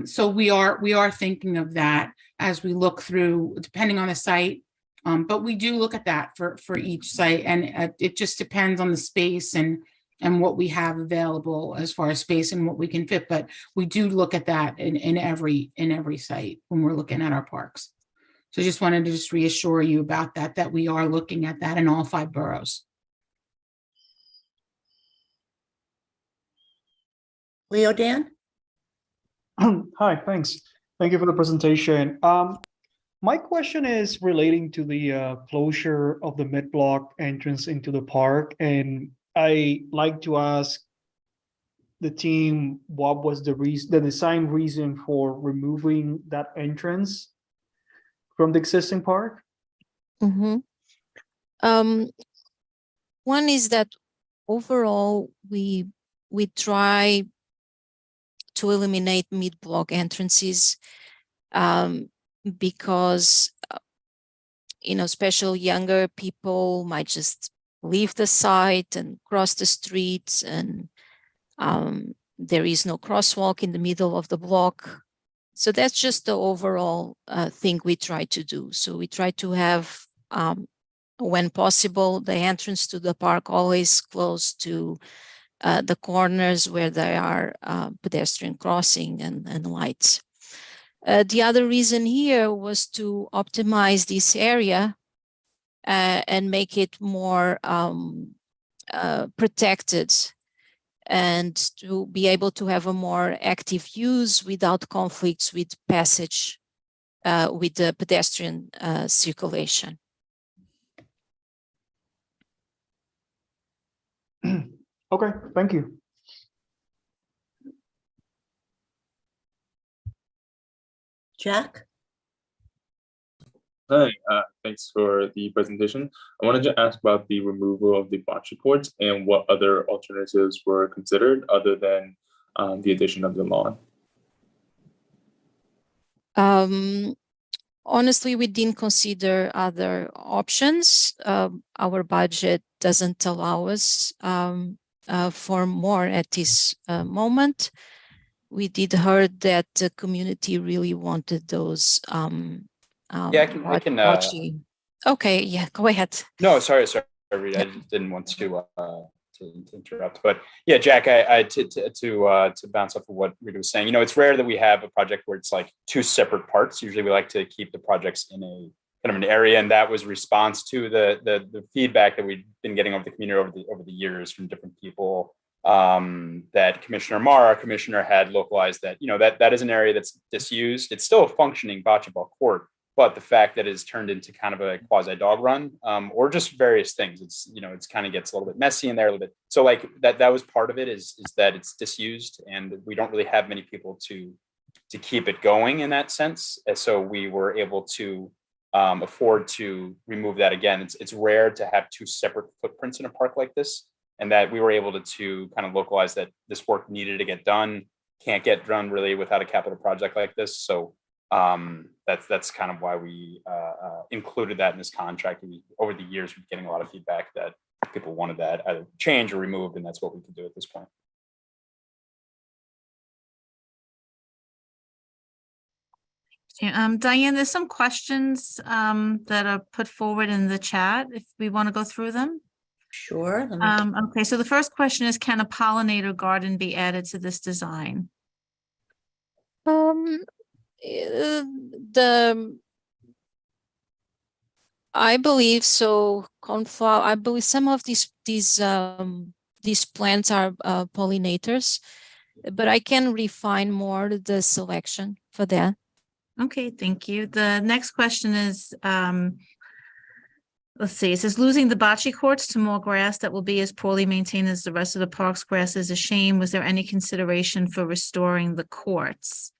So we are thinking of that as we look through, depending on the site. But we do look at that for each site, and it just depends on the space and what we have available as far as space and what we can fit. But we do look at that in every site when we're looking at our parks. So I just wanted to just reassure you about that we are looking at that in all 5 boroughs. Leo Dan? Hi, thanks. Thank you for the presentation. My question is relating to the closure of the mid-block entrance into the park. And I like to ask the team, what was the design reason for removing that entrance from the existing park? Mhm. One is that overall we try to eliminate mid-block entrances because especially younger people might just leave the site and cross the streets, and there is no crosswalk in the middle of the block. So that's just the overall thing we try to do. So we try to have, when possible, the entrance to the park always close to the corners where there are pedestrian crossing and lights. The other reason here was to optimize this area and make it more protected, and to be able to have a more active use without conflicts with passage with the pedestrian circulation. Okay, thank you. Jack? Hi, thanks for the presentation. I wanted to ask about the removal of the bocce courts and what other alternatives were considered other than the addition of the lawn. Honestly, we didn't consider other options. Our budget doesn't allow us for more at this moment. We did heard that the community really wanted those. Yeah, I can. Okay, yeah, go ahead. No, sorry, Rita. I just didn't want to interrupt, but yeah, Jack, to bounce off of what Rita was saying, it's rare that we have a project where it's like 2 separate parts. Usually we like to keep the projects in a kind of an area, and that was response to the feedback that we've been getting over the community over the years from different people. That Commissioner Mar, our commissioner, had localized that that is an area that's disused. It's still a functioning bocce ball court, but the fact that it's turned into kind of a quasi dog run, or just various things, it's kind of gets a little bit messy in there a little bit. So like that was part of it is that it's disused, and we don't really have many people to keep it going in that sense. And so we were able to afford to remove that again. It's rare to have two separate footprints in a park like this, and that we were able to kind of localize that this work needed to get done, can't get done really without a capital project like this. So that's kind of why we included that in this contract. Over the years, we're getting a lot of feedback that people wanted that either changed or removed, and that's what we could do at this point. Diane, there's some questions that are put forward in the chat if we want to go through them. Sure. Let me Okay, so the first question is, can a pollinator garden be added to this design? I believe so. Conflower. I believe some of these plants are pollinators, but I can refine more the selection for that. Okay, thank you. The next question is, let's see, it says losing the bocce courts to more grass that will be as poorly maintained as the rest of the park's grass is a shame. Was there any consideration for restoring the courts?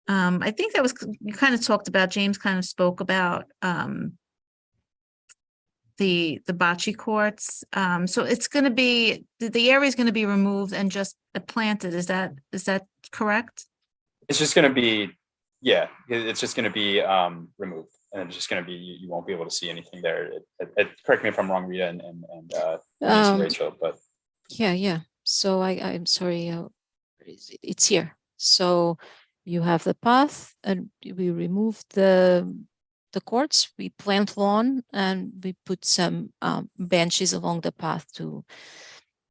I think that was, you kind of talked about, James kind of spoke about the bocce courts. So it's going to be, the area is going to be removed and just planted. Is that correct? It's just going to be, yeah, it's just going to be removed, and it's just going to be, you won't be able to see anything there. Correct me if I'm wrong, Rita and Rachel, but yeah. So I'm sorry, it's here. So you have the path, and we remove the courts, we plant lawn, and we put some benches along the path to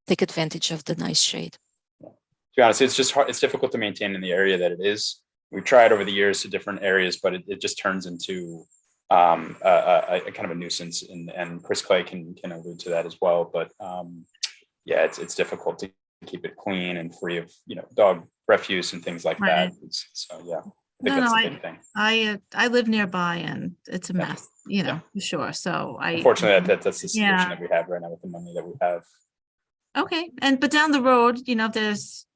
take advantage of the nice shade. To be honest, it's just hard, it's difficult to maintain in the area that it is. We've tried over the years to different areas, but it just turns into a kind of a nuisance, and Chris Clay can allude to that as well. But yeah, it's difficult to keep it clean and free of dog refuse and things like that. So yeah, I think that's the big thing. I live nearby, and it's a mess, for sure. So unfortunately that's the situation that we have right now with the money that we have. Okay, but down the road, if there's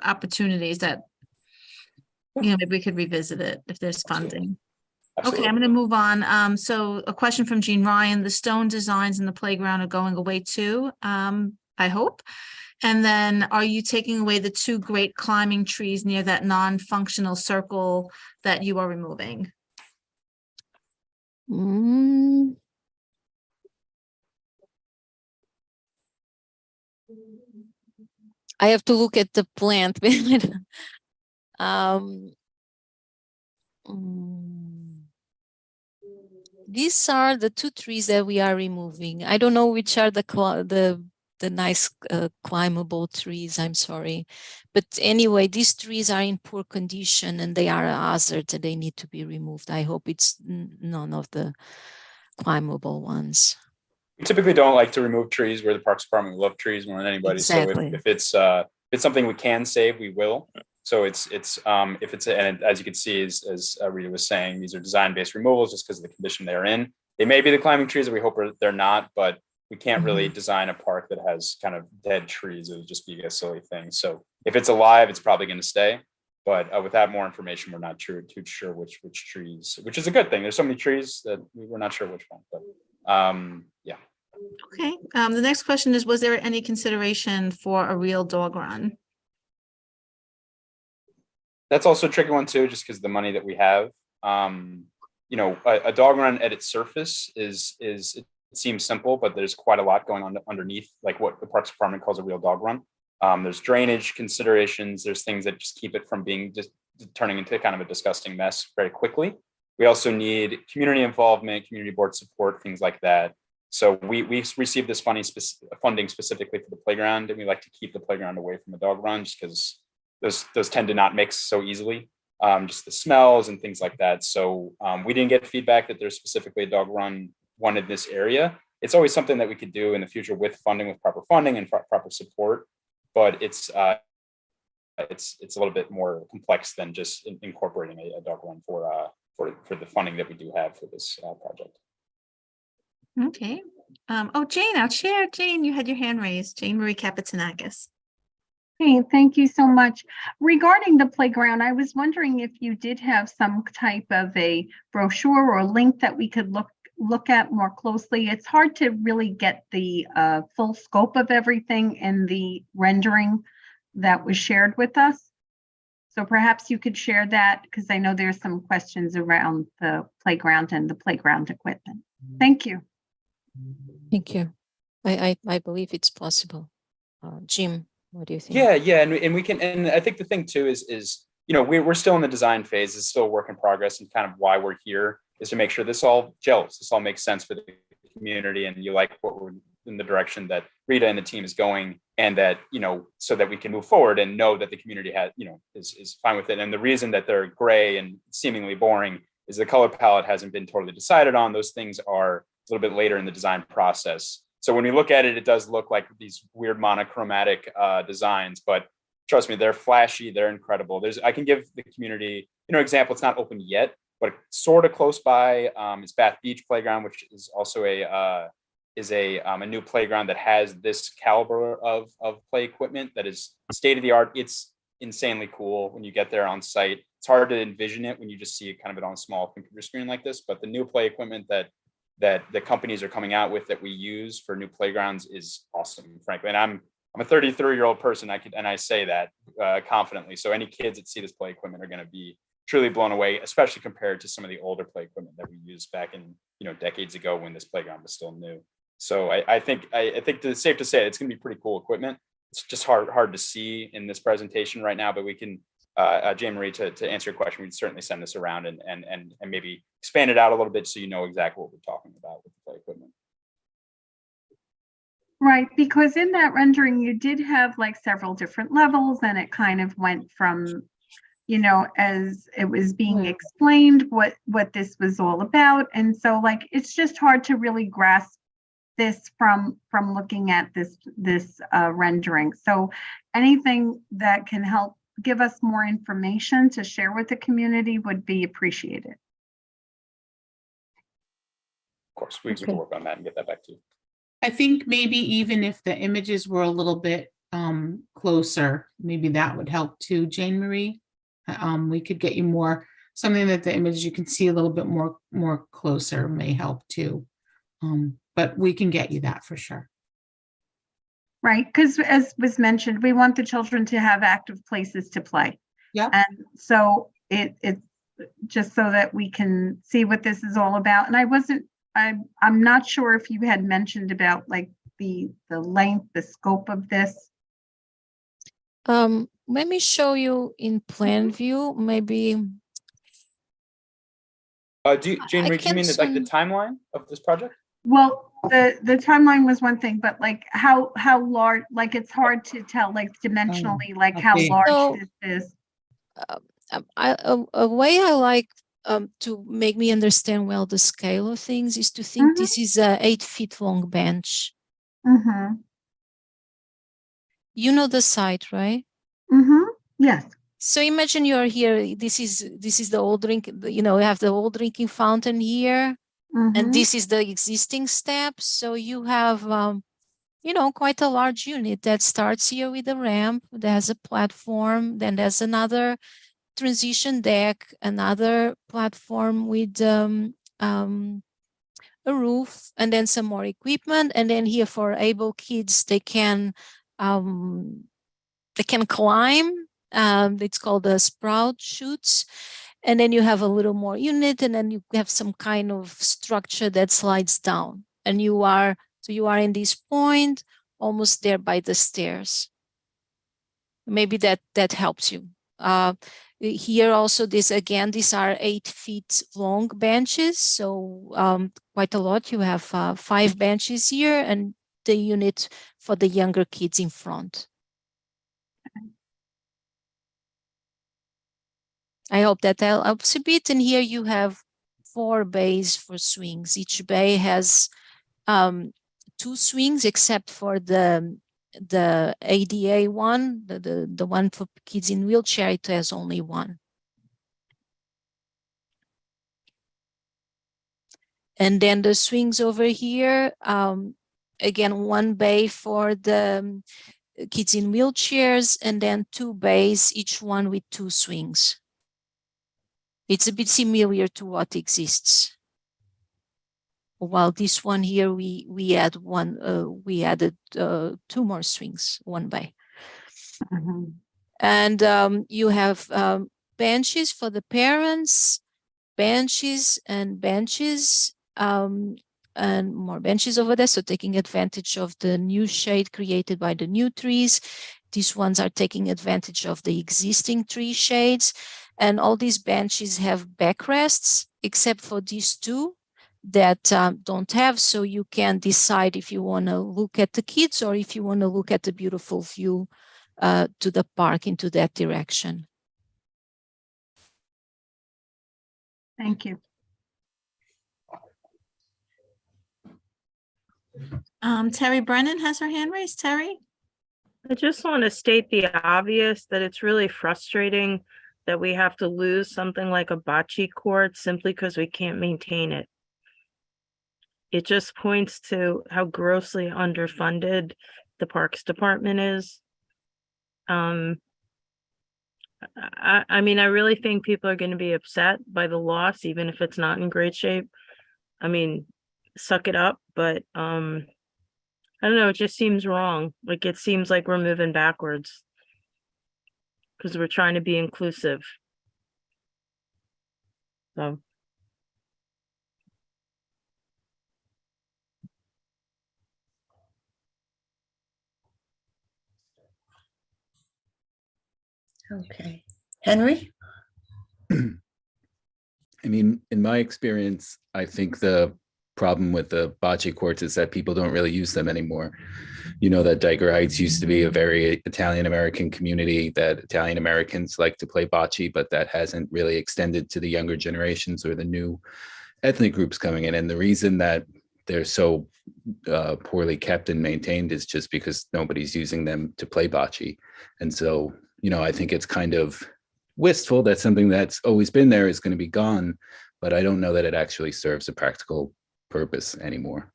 opportunities that maybe we could revisit it if there's funding. Absolutely. Okay, I'm going to move on. So a question from Jean Ryan: the stone designs in the playground are going away too, I hope. And then, are you taking away the two great climbing trees near that non-functional circle that you are removing? I have to look at the plant. These are the two trees that we are removing. I don't know which are the nice climbable trees. I'm sorry, but anyway, these trees are in poor condition and they are a hazard and they need to be removed. I hope it's none of the climbable ones. We typically don't like to remove trees. We're the Parks Department. We love trees more than anybody. Exactly. So if it's something we can save, we will. So if it's and as you can see, as Rita was saying, these are design-based removals just because of the condition they're in. They may be the climbing trees that we hope they're not, but we can't really design a park that has kind of dead trees. It would just be a silly thing. So if it's alive, it's probably going to stay. But without more information, we're not too sure which trees, which is a good thing. There's so many trees that we're not sure which one, but yeah. Okay. The next question is, was there any consideration for a real dog run? That's also a tricky one too, just because of the money that we have. A dog run at its surface it seems simple, but there's quite a lot going on underneath, like what the Parks Department calls a real dog run. There's drainage considerations. There's things that just keep it from being just turning into kind of a disgusting mess very quickly. We also need community involvement, community board support, things like that. So we received this funding specifically for the playground, and we like to keep the playground away from a dog run just because those tend to not mix so easily. Just the smells and things like that. So we didn't get feedback that there's specifically a dog run one in this area. It's always something that we could do in the future with proper funding and proper support, but it's a little bit more complex than just incorporating a dog run for the funding that we do have for this project. Okay. Jane, our chair. Jane, you had your hand raised. Jane Marie Kapitanakis. Hey, thank you so much. Regarding the playground, I was wondering if you did have some type of a brochure or link that we could look at more closely. It's hard to really get the full scope of everything in the rendering that was shared with us. So perhaps you could share that, because I know there's some questions around the playground and the playground equipment. Thank you. Thank you. I believe it's possible. Jim, what do you think? Yeah, and we can, and I think the thing too is we're still in the design phase. It's still a work in progress, and kind of why we're here is to make sure this all gels. This all makes sense for the community, and you like what we're in the direction that Rita and the team is going, and that so that we can move forward and know that the community has is fine with it. And the reason that they're gray and seemingly boring is the color palette hasn't been totally decided on. Those things are a little bit later in the design process. So when we look at it, it does look like these weird monochromatic designs, but trust me, they're flashy, they're incredible. I can give the community, example, it's not open yet, but sort of close by is Bath Beach Playground, which is also a new playground that has this caliber of play equipment that is state of the art. It's insanely cool when you get there on site. It's hard to envision it when you just see it kind of on a small computer screen like this, but the new play equipment that the companies are coming out with that we use for new playgrounds is awesome, frankly. And I'm a 33-year-old person. I say that confidently. So any kids that see this play equipment are going to be truly blown away, especially compared to some of the older play equipment that we used back in decades ago when this playground was still new. So I think it's safe to say it's going to be pretty cool equipment. It's just hard to see in this presentation right now, but we can, Jane Marie, to answer your question, we'd certainly send this around and maybe expand it out a little bit so you know exactly what we're talking about with the play equipment. Right, because in that rendering, you did have like several different levels, and it kind of went from, as it was being explained what this was all about. And so like, it's just hard to really grasp this from looking at this rendering. So anything that can help give us more information to share with the community would be appreciated. Of course, we can work on that and get that back to you. I think maybe even if the images were a little bit closer, maybe that would help too, Jane Marie. We could get you something that the images you can see a little bit more closer may help too. But we can get you that for sure. Right, because as was mentioned, we want the children to have active places to play. Yeah. And so it's just so that we can see what this is all about. And I'm not sure if you had mentioned about like the length, the scope of this. Let me show you in plan view, maybe. Jane Marie, do you mean like the timeline of this project? Well, the timeline was one thing, but like how large, like it's hard to tell, like dimensionally, like how large this is. A way I like to make me understand well the scale of things is to think this is a 8 feet long bench. You know the site, right? Yes. So imagine you're here. This is the old drink. We have the old drinking fountain here, and this is the existing steps. So you have, quite a large unit that starts here with a ramp. There's a platform. Then there's another transition deck, another platform with a roof, and then some more equipment. And then here for able kids, they can climb. It's called the sprout chutes. And then you have a little more unit, and then you have some kind of structure that slides down. And you are in this point, almost there by the stairs. Maybe that helps you. Here also, these are 8 feet long benches. So quite a lot. You have 5 benches here, and the unit for the younger kids in front. I hope that helps a bit. And here you have 4 bays for swings. Each bay has 2 swings, except for the ADA one, the one for kids in wheelchair. It has only 1. And then the swings over here, again, 1 bay for the kids in wheelchairs, and then 2 bays, each one with 2 swings. It's a bit similar to what exists. While this one here, we added 2 more swings, 1 bay. And you have benches for the parents, benches and benches, and more benches over there. So taking advantage of the new shade created by the new trees. These ones are taking advantage of the existing tree shades. And all these benches have backrests, except for these 2 that don't have. So you can decide if you want to look at the kids or if you want to look at the beautiful view to the park into that direction. Thank you. Terry Brennan has her hand raised. Terry? I just want to state the obvious that it's really frustrating that we have to lose something like a bocce court simply because we can't maintain it. It just points to how grossly underfunded the Parks Department is. I mean, I really think people are going to be upset by the loss, even if it's not in great shape. I mean, suck it up, but I don't know, it just seems wrong. Like, it seems like we're moving backwards because we're trying to be inclusive. So. Okay. Henry? I mean, in my experience, I think the problem with the bocce courts is that people don't really use them anymore. You know that Diker Heights used to be a very Italian-American community, that Italian Americans like to play bocce, but that hasn't really extended to the younger generations or the new ethnic groups coming in. And the reason that they're so poorly kept and maintained is just because nobody's using them to play bocce. And so, you know, I think it's kind of wistful that something that's always been there is going to be gone, but I don't know that it actually serves a practical purpose anymore.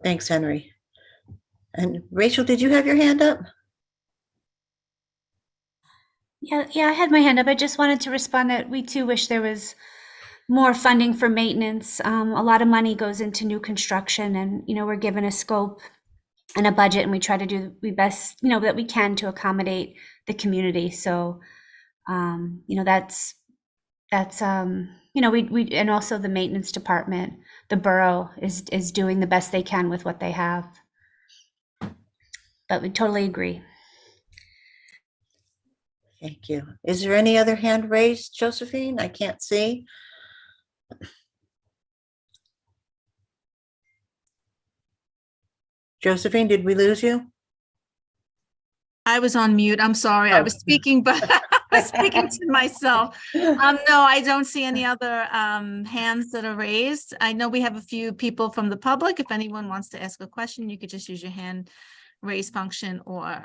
Thanks, Henry. And Rachel, did you have your hand up? Yeah, I had my hand up. I just wanted to respond that we too wish there was more funding for maintenance. A lot of money goes into new construction, and we're given a scope and a budget, and we try to do the best that we can to accommodate the community. So that's we and also the maintenance department, the borough is doing the best they can with what they have. But we totally agree. Thank you. Is there any other hand raised, Josephine? I can't see. Josephine, did we lose you? I was on mute. I'm sorry. I was speaking, but I was speaking to myself. No, I don't see any other hands that are raised. I know we have a few people from the public. If anyone wants to ask a question, you could just use your hand raise function, or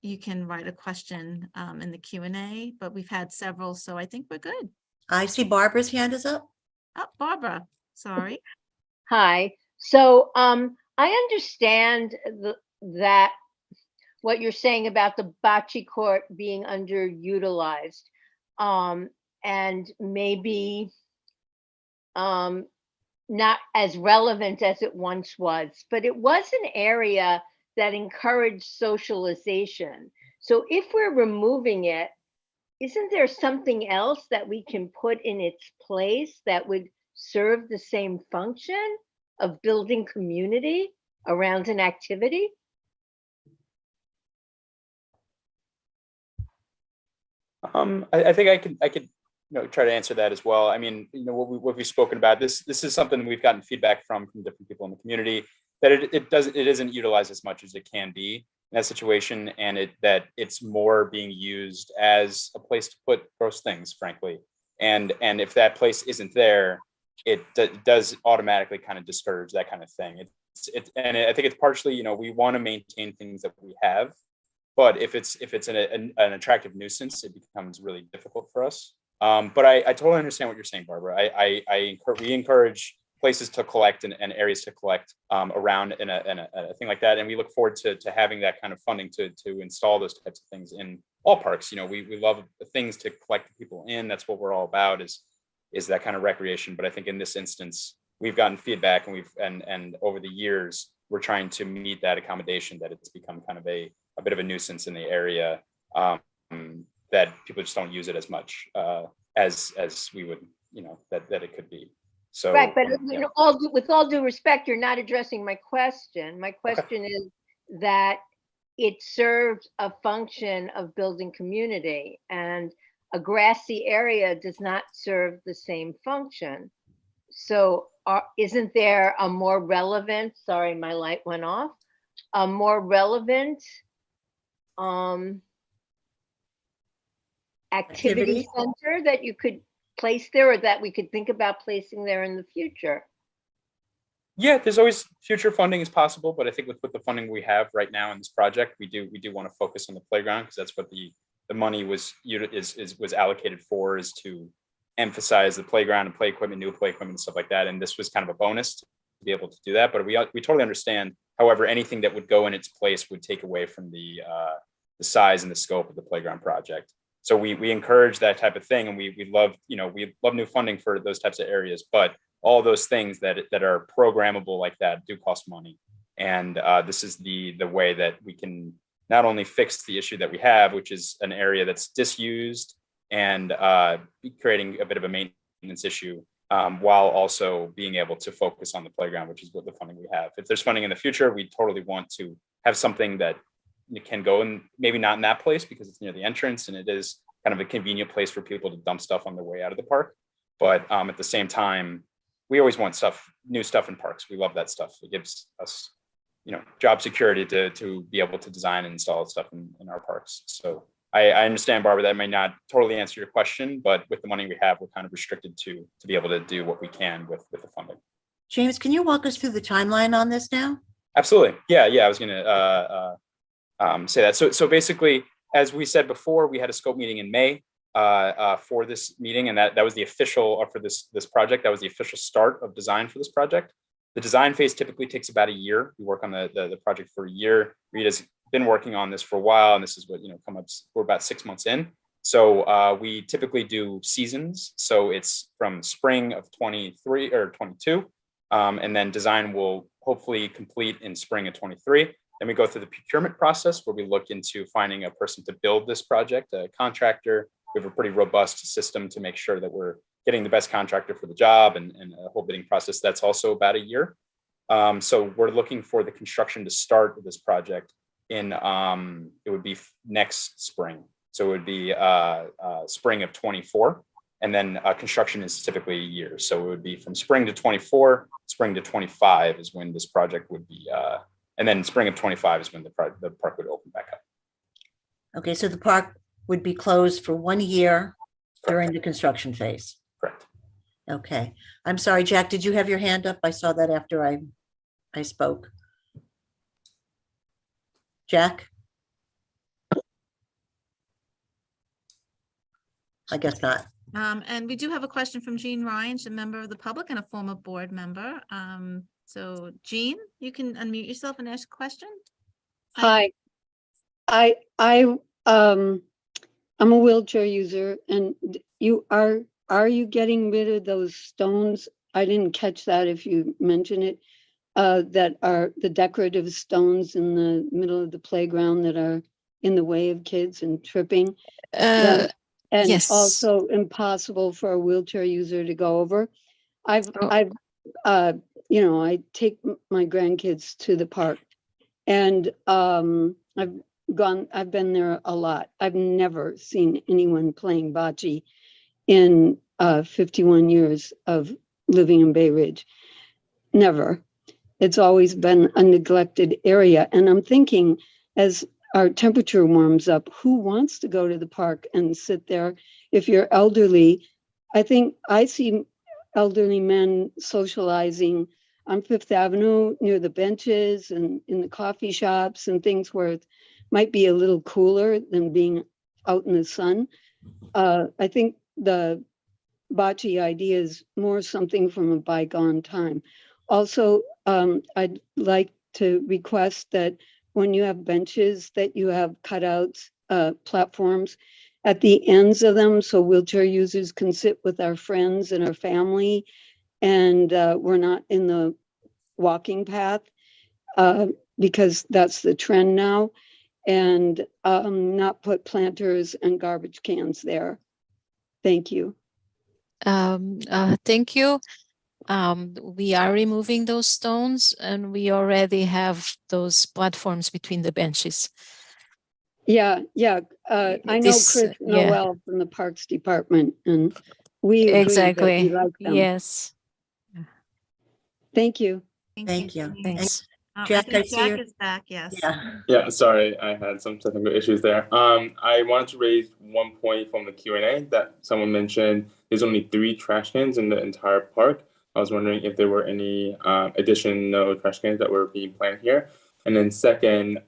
you can write a question in the Q&A, but we've had several, so I think we're good. I see Barbara's hand is up. Oh, Barbara, sorry. Hi. So I understand that what you're saying about the bocce court being underutilized, and maybe not as relevant as it once was, but it was an area that encouraged socialization. So if we're removing it, isn't there something else that we can put in its place that would serve the same function of building community around an activity? I think I could try to answer that as well. I mean, what we've spoken about, this is something we've gotten feedback from different people in the community, that it isn't utilized as much as it can be in that situation, and that it's more being used as a place to put gross things, frankly. And if that place isn't there, it does automatically kind of discourage that kind of thing. And I think it's partially, we want to maintain things that we have, but if it's an attractive nuisance, it becomes really difficult for us. But I totally understand what you're saying, Barbara. We encourage places to collect and areas to collect around in a thing like that. And we look forward to having that kind of funding to install those types of things in all parks. You know, we love the things to collect people in. That's what we're all about, is that kind of recreation. But I think in this instance, we've gotten feedback, and over the years, we're trying to meet that accommodation that it's become kind of a bit of a nuisance in the area, that people just don't use it as much as we would, you know, that it could be. So right, but yeah. with all due respect, you're not addressing my question. My question is that it serves a function of building community, and a grassy area does not serve the same function. So isn't there a more relevant, sorry, my light went off, a more relevant activity center that you could place there, or that we could think about placing there in the future? Yeah, there's always future funding is possible, but I think with the funding we have right now in this project, we do want to focus on the playground, because that's what the money was allocated for, is to emphasize the playground and play equipment, new play equipment and stuff like that. And this was kind of a bonus to be able to do that. But we totally understand. However, anything that would go in its place would take away from the size and the scope of the playground project. So we encourage that type of thing, and we love, you know, we love new funding for those types of areas. But all those things that are programmable like that do cost money. And this is the way that we can not only fix the issue that we have, which is an area that's disused and creating a bit of a maintenance issue, while also being able to focus on the playground, which is what the funding we have. If there's funding in the future, we totally want to have something that can go in, maybe not in that place because it's near the entrance and it is kind of a convenient place for people to dump stuff on their way out of the park. But at the same time, we always want new stuff in parks. We love that stuff. It gives us, you know, job security to be able to design and install stuff in our parks. So I understand, Barbara, that may not totally answer your question, but with the money we have, we're kind of restricted to be able to do what we can with the funding. James, can you walk us through the timeline on this now? Absolutely. Yeah. I was going to say that. So basically, as we said before, we had a scope meeting in May for this meeting, and that was the official for this project. That was the official start of design for this project. The design phase typically takes about a year. We work on the project for a year. Rita's been working on this for a while, and this is what, you know, come up. We're about 6 months in. So we typically do seasons. So it's from spring of 23 or 22, and then design will hopefully complete in spring of 23. Then we go through the procurement process where we look into finding a person to build this project, a contractor. We have a pretty robust system to make sure that we're getting the best contractor for the job, and a whole bidding process. That's also about a year. So we're looking for the construction to start this project in, it would be next spring. So it would be spring of 24. And then construction is typically a year. So it would be from spring to 24, spring to 25 is when this project would be, and then spring of 25 is when the park would open back up. Okay, so the park would be closed for 1 year during the construction phase. Correct. Okay, I'm sorry, Jack, did you have your hand up? I saw that after I spoke. Jack? I guess not. And we do have a question from Jean Ryan, a member of the public and a former board member. So Jean, you can unmute yourself and ask a question. Hi. I'm a wheelchair user, and are you getting rid of those stones? I didn't catch that if you mentioned it. That are the decorative stones in the middle of the playground that are in the way of kids and tripping. And yes. Also impossible for a wheelchair user to go over. I take my grandkids to the park, and I've been there a lot. I've never seen anyone playing bocce in 51 years of living in Bay Ridge. Never. It's always been a neglected area. And I'm thinking, as our temperature warms up, who wants to go to the park and sit there? If you're elderly, I think I see elderly men socializing on Fifth Avenue near the benches and in the coffee shops and things where it might be a little cooler than being out in the sun. I think the bocce idea is more something from a bygone time. Also, I'd like to request that when you have benches, that you have cutouts, platforms at the ends of them, so wheelchair users can sit with our friends and our family, and we're not in the walking path, because that's the trend now, and not put planters and garbage cans there. Thank you. Thank you. We are removing those stones, and we already have those platforms between the benches. Yeah. I know Chris Noel from the Parks Department, and we agree that we like them. Yes. Thank you. Thank you. Thanks. Jack, I see Jack your- is back, yes. Yeah, sorry, I had some technical issues there. I wanted to raise one point from the Q&A that someone mentioned. There's only 3 trash cans in the entire park. I was wondering if there were any additional trash cans that were being planned here. And then second,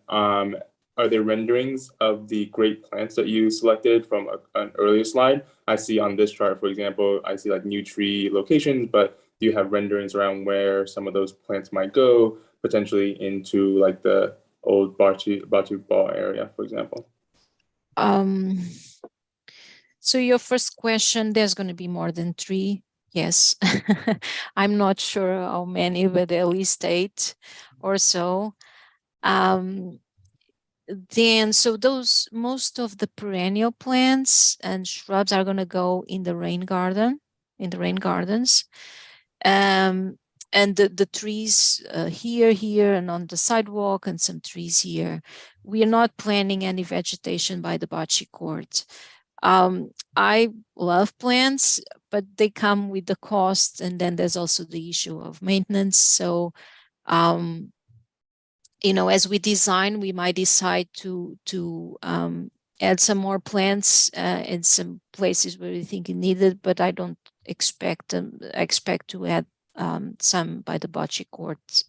are there renderings of the great plants that you selected from an earlier slide? I see on this chart, for example, I see like new tree locations, but do you have renderings around where some of those plants might go, potentially into like the old bocce ball area, for example? So your first question, there's going to be more than 3. Yes. I'm not sure how many, but at least 8 or so. Then, so those, most of the perennial plants and shrubs are going to go in the rain gardens. And the trees here and on the sidewalk, and some trees here. We are not planning any vegetation by the bocce court. I love plants, but they come with the cost, and then there's also the issue of maintenance. So, as we design, we might decide to add some more plants in some places where we think it needed, but I don't expect to add some by the bocce court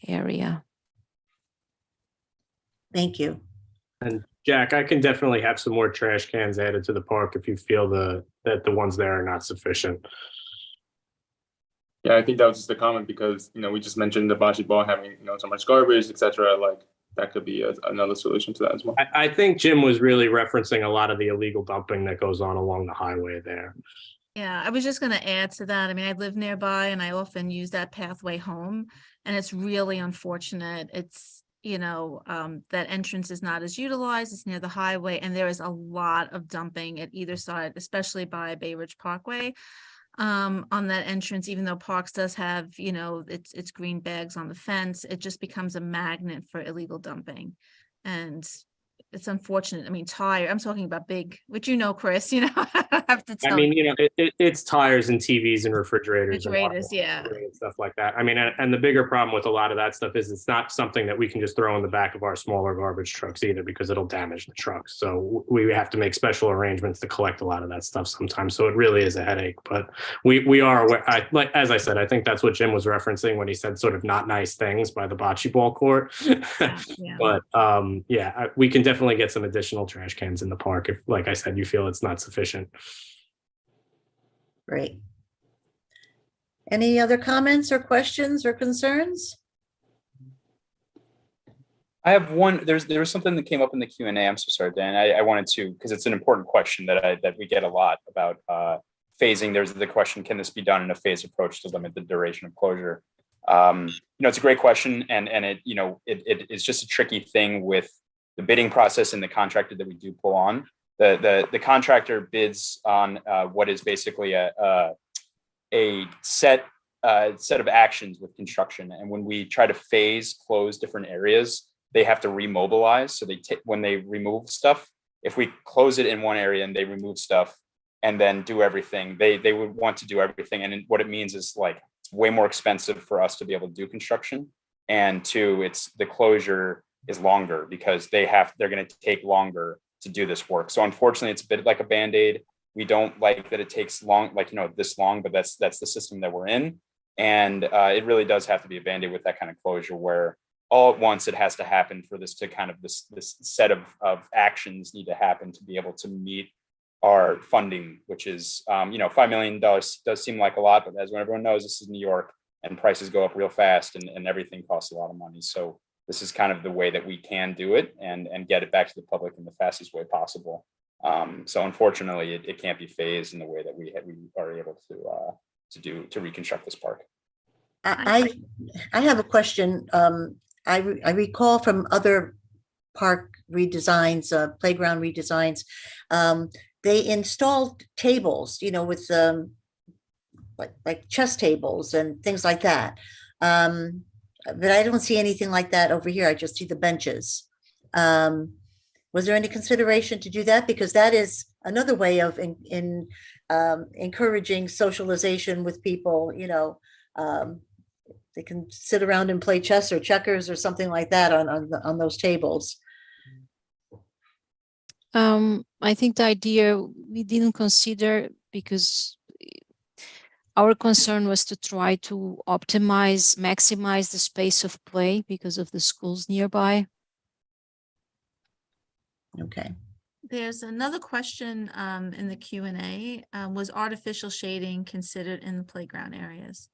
area. Thank you. And Jack, I can definitely have some more trash cans added to the park if you feel that the ones there are not sufficient. Yeah, I think that was just a comment because, we just mentioned the bocce ball having, so much garbage, etc. Like that could be another solution to that as well. I think Jim was really referencing a lot of the illegal dumping that goes on along the highway there. Yeah, I was just going to add to that. I mean, I live nearby and I often use that pathway home, and it's really unfortunate. It's, that entrance is not as utilized. It's near the highway, and there is a lot of dumping at either side, especially by Bay Ridge Parkway. On that entrance, even though Parks does have, it's green bags on the fence, it just becomes a magnet for illegal dumping. And it's unfortunate. I mean, I'm talking about big, which Chris, I have to tell you. It's tires and TVs and refrigerators yeah, and stuff like that. I mean, and the bigger problem with a lot of that stuff is it's not something that we can just throw in the back of our smaller garbage trucks either, because it'll damage the trucks. So we have to make special arrangements to collect a lot of that stuff sometimes. So it really is a headache, but we are aware. As I said, I think that's what Jim was referencing when he said sort of not nice things by the bocce ball court. Yeah. But we can definitely get some additional trash cans in the park if, like I said, you feel it's not sufficient. Great. Any other comments or questions or concerns? I have one. There was something that came up in the Q&A. I'm so sorry, Dan. I wanted to, because it's an important question that we get a lot about phasing. There's the question: can this be done in a phased approach to limit the duration of closure? It's a great question, and it is just a tricky thing with the bidding process and the contractor that we do pull on. The contractor bids on what is basically a set of actions with construction, and when we try to close different areas, they have to remobilize. So when they remove stuff, if we close it in one area and they remove stuff and then do everything, they would want to do everything, and what it means is like it's way more expensive for us to be able to do construction, and two, the closure is longer because they're going to take longer to do this work. So unfortunately, it's a bit like a Band-Aid. We don't like that it takes long, this long, but that's the system that we're in. And it really does have to be a Band-Aid with that kind of closure, where all at once it has to happen for this to kind of this set of actions need to happen to be able to meet our funding, which is, $5 million does seem like a lot, but as everyone knows, this is New York and prices go up real fast and everything costs a lot of money. So this is kind of the way that we can do it and get it back to the public in the fastest way possible. So unfortunately, it can't be phased in the way that we are able to reconstruct this park. I have a question. I recall from other park redesigns, playground redesigns, they installed tables, with like chess tables and things like that. But I don't see anything like that over here. I just see the benches. Was there any consideration to do that? Because that is another way of encouraging socialization with people. They can sit around and play chess or checkers or something like that on those tables. I think the idea we didn't consider because our concern was to try to maximize the space of play because of the schools nearby. Okay. There's another question in the Q&A. Was artificial shading considered in the playground areas?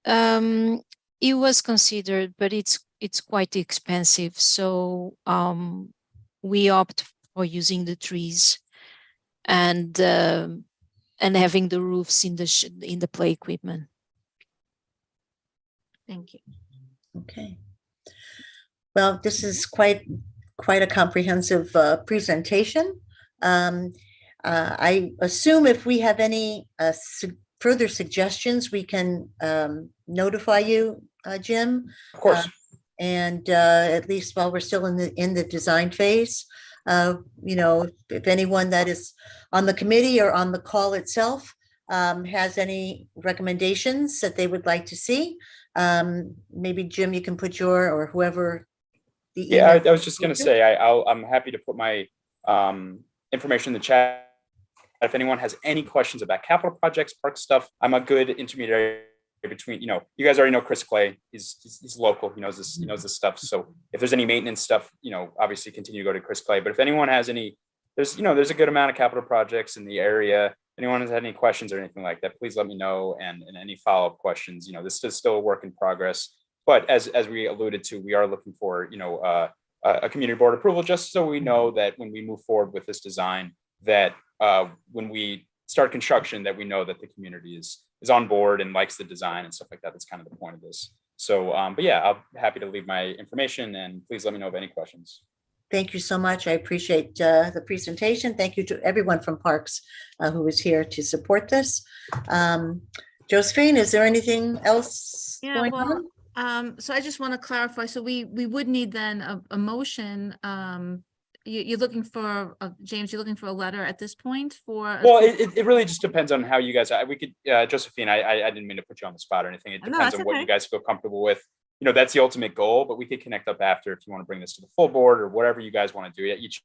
It was considered, but it's quite expensive. So we opt for using the trees and having the roofs in the play equipment. Thank you. Okay. Well, this is quite a comprehensive presentation. I assume if we have any further suggestions, we can notify you, Jim. Of course. And at least while we're still in the design phase, if anyone that is on the committee or on the call itself has any recommendations that they would like to see, maybe Jim, you can put or whoever. I was just going to say, I'm happy to put my information in the chat. If anyone has any questions about capital projects, park stuff, I'm a good intermediary between, you guys already know Chris Clay. He's local. He knows this stuff. So if there's any maintenance stuff, obviously continue to go to Chris Clay. But if anyone has any, there's a good amount of capital projects in the area. If anyone has had any questions or anything like that, please let me know. And any follow-up questions, this is still a work in progress. But as we alluded to, we are looking for, a community board approval, just so we know that when we move forward with this design, that when we start construction, that we know that the community is on board and likes the design and stuff like that. That's kind of the point of this. So, but yeah, I'm happy to leave my information and please let me know of any questions. Thank you so much. I appreciate the presentation. Thank you to everyone from Parks who was here to support this. Josephine, is there anything else going on? So I just want to clarify. So we would need then a motion. You're looking for James. You're looking for a letter at this point for. Well, it really just depends on how you guys. We could, Josephine. I didn't mean to put you on the spot or anything. It depends on what you guys feel comfortable with. That's the ultimate goal. But we could connect up after if you want to bring this to the full board or whatever you guys want to do. Each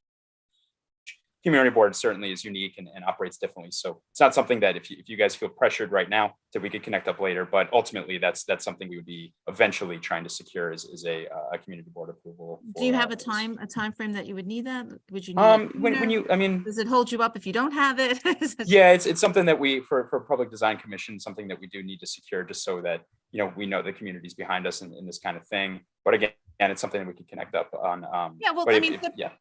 community board certainly is unique and operates differently. So it's not something that if you guys feel pressured right now, that we could connect up later. But ultimately, that's something we would be eventually trying to secure is a community board approval. Do you have a time frame that you would need that? Would you need does it hold you up if you don't have it? Yeah, it's something that we for Public Design Commission, something that we do need to secure just so that we know the community's behind us in this kind of thing. But again, it's something that we could connect up on.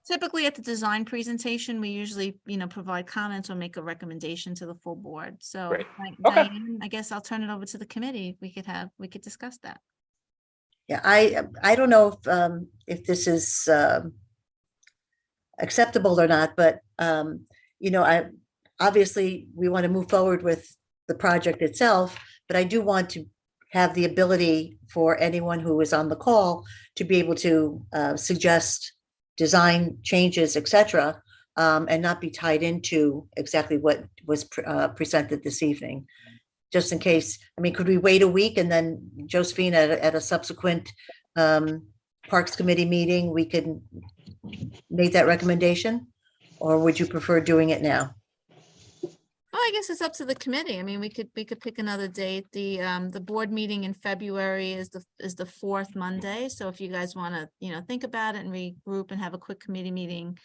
Typically at the design presentation, we usually, provide comments or make a recommendation to the full board. So, Diane, I guess I'll turn it over to the committee. We could discuss that. Yeah, I don't know if this is acceptable or not, but I obviously we want to move forward with the project itself, but I do want to have the ability for anyone who is on the call to be able to suggest design changes, etc., and not be tied into exactly what was presented this evening. Just in case, could we wait a week and then Josephine at a subsequent Parks Committee meeting, we could make that recommendation? Or would you prefer doing it now? Well, I guess it's up to the committee. We could pick another date. The board meeting in February is the fourth Monday. So if you guys want to, think about it and regroup and have a quick committee meeting,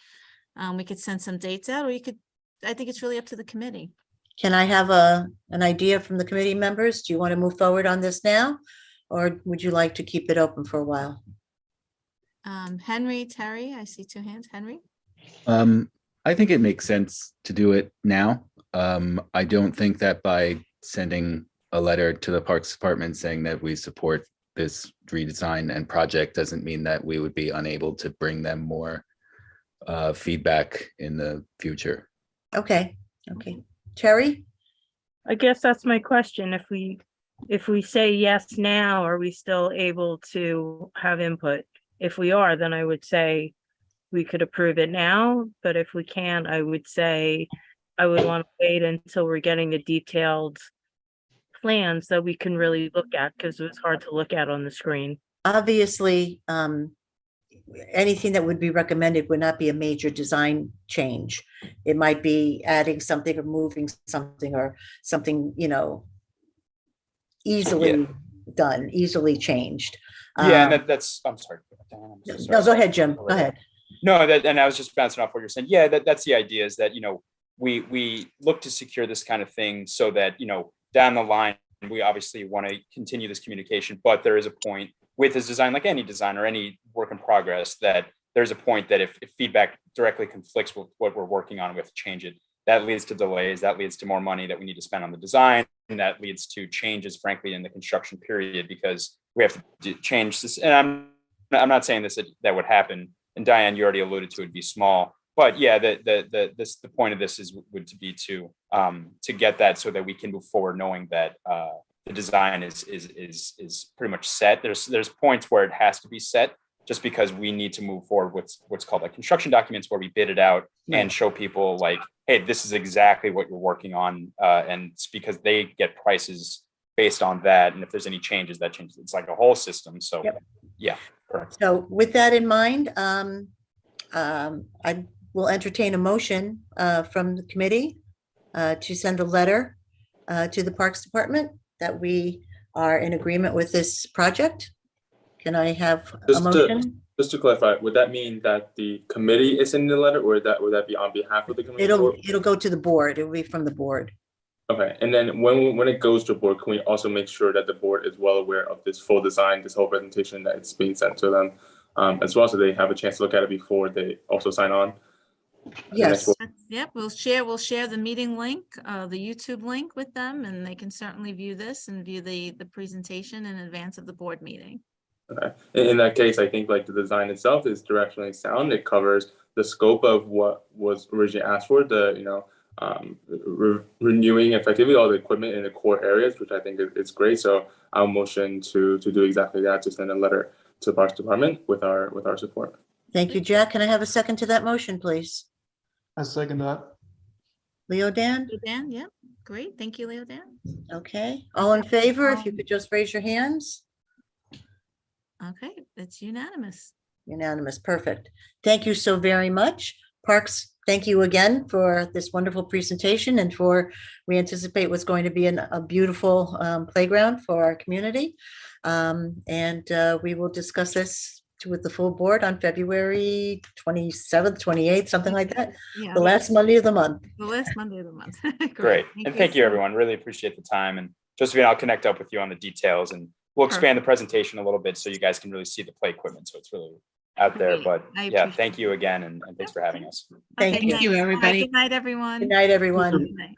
we could send some dates out, or you could I think it's really up to the committee. Can I have an idea from the committee members? Do you want to move forward on this now? Or would you like to keep it open for a while? Henry, Terry, I see two hands. Henry? I think it makes sense to do it now. I don't think that by sending a letter to the Parks Department saying that we support this redesign and project doesn't mean that we would be unable to bring them more feedback in the future. Okay, okay. Terry? I guess that's my question. If we say yes now, are we still able to have input? If we are, then I would say we could approve it now, but if we can't, I would say I would want to wait until we're getting the detailed plans that we can really look at, because it was hard to look at on the screen. Obviously, anything that would be recommended would not be a major design change. It might be adding something or moving something or something, you know, easily done, easily changed. Yeah, and that's, I'm sorry. I'm so No, sorry. go ahead, Jim. Go ahead. No, and I was just bouncing off what you're saying. Yeah, that's the idea, is that, you know, we look to secure this kind of thing so that, you know, down the line, we obviously want to continue this communication, but there is a point with this design, like any design or any work in progress, that there's a point that if feedback directly conflicts with what we're working on, we have to change it. That leads to delays, that leads to more money that we need to spend on the design, and that leads to changes, frankly, in the construction period, because we have to change this. And I'm not saying that would happen. And Diane, you already alluded to, it'd be small. But yeah, the point of this would be to get that so that we can move forward, knowing that the design is pretty much set. There's points where it has to be set, just because we need to move forward with what's called like construction documents, where we bid it out and show people like, hey, this is exactly what you're working on, and it's because they get prices based on that. And if there's any changes, that changes. It's like a whole system. So yeah, correct. So with that in mind, I will entertain a motion from the committee to send a letter to the Parks Department that we are in agreement with this project. Can I have a motion? Just to clarify, would that mean that the committee is sending the letter, or would that be on behalf of the committee? It'll go to the board. It'll be from the board. Okay, and then when it goes to board, can we also make sure that the board is well aware of this full design, this whole presentation, that it's being sent to them, as well, so they have a chance to look at it before they also sign on? Yes. Yep, we'll share the meeting link, the YouTube link with them, and they can certainly view this and view the presentation in advance of the board meeting. Okay. In that case, I think like the design itself is directionally sound. It covers the scope of what was originally asked for, renewing effectively all the equipment in the core areas, which I think is great. So I'll motion to do exactly that, to send a letter to the Parks Department with our support. Thank you, Jack. Can I have a second to that motion, please? I second that. Leo Dan? Dan, yeah, great. Thank you, Leo Dan. Okay. All in favor, if you could just raise your hands. Okay, it's unanimous. Unanimous, perfect. Thank you so very much. Parks, thank you again for this wonderful presentation, and we anticipate what's going to be a beautiful playground for our community. We will discuss this with the full board on February 27th, 28th, something like that. Yeah, the last Monday of the month. The last Monday of the month. Great. And thank you, everyone. Really appreciate the time. And Josephine, I'll connect up with you on the details, and we'll expand the presentation a little bit so you guys can really see the play equipment. So it's really out there. But yeah, thank you again, and thanks for having us. Thank you, everybody. Good night, everyone. Good night, everyone. Good night.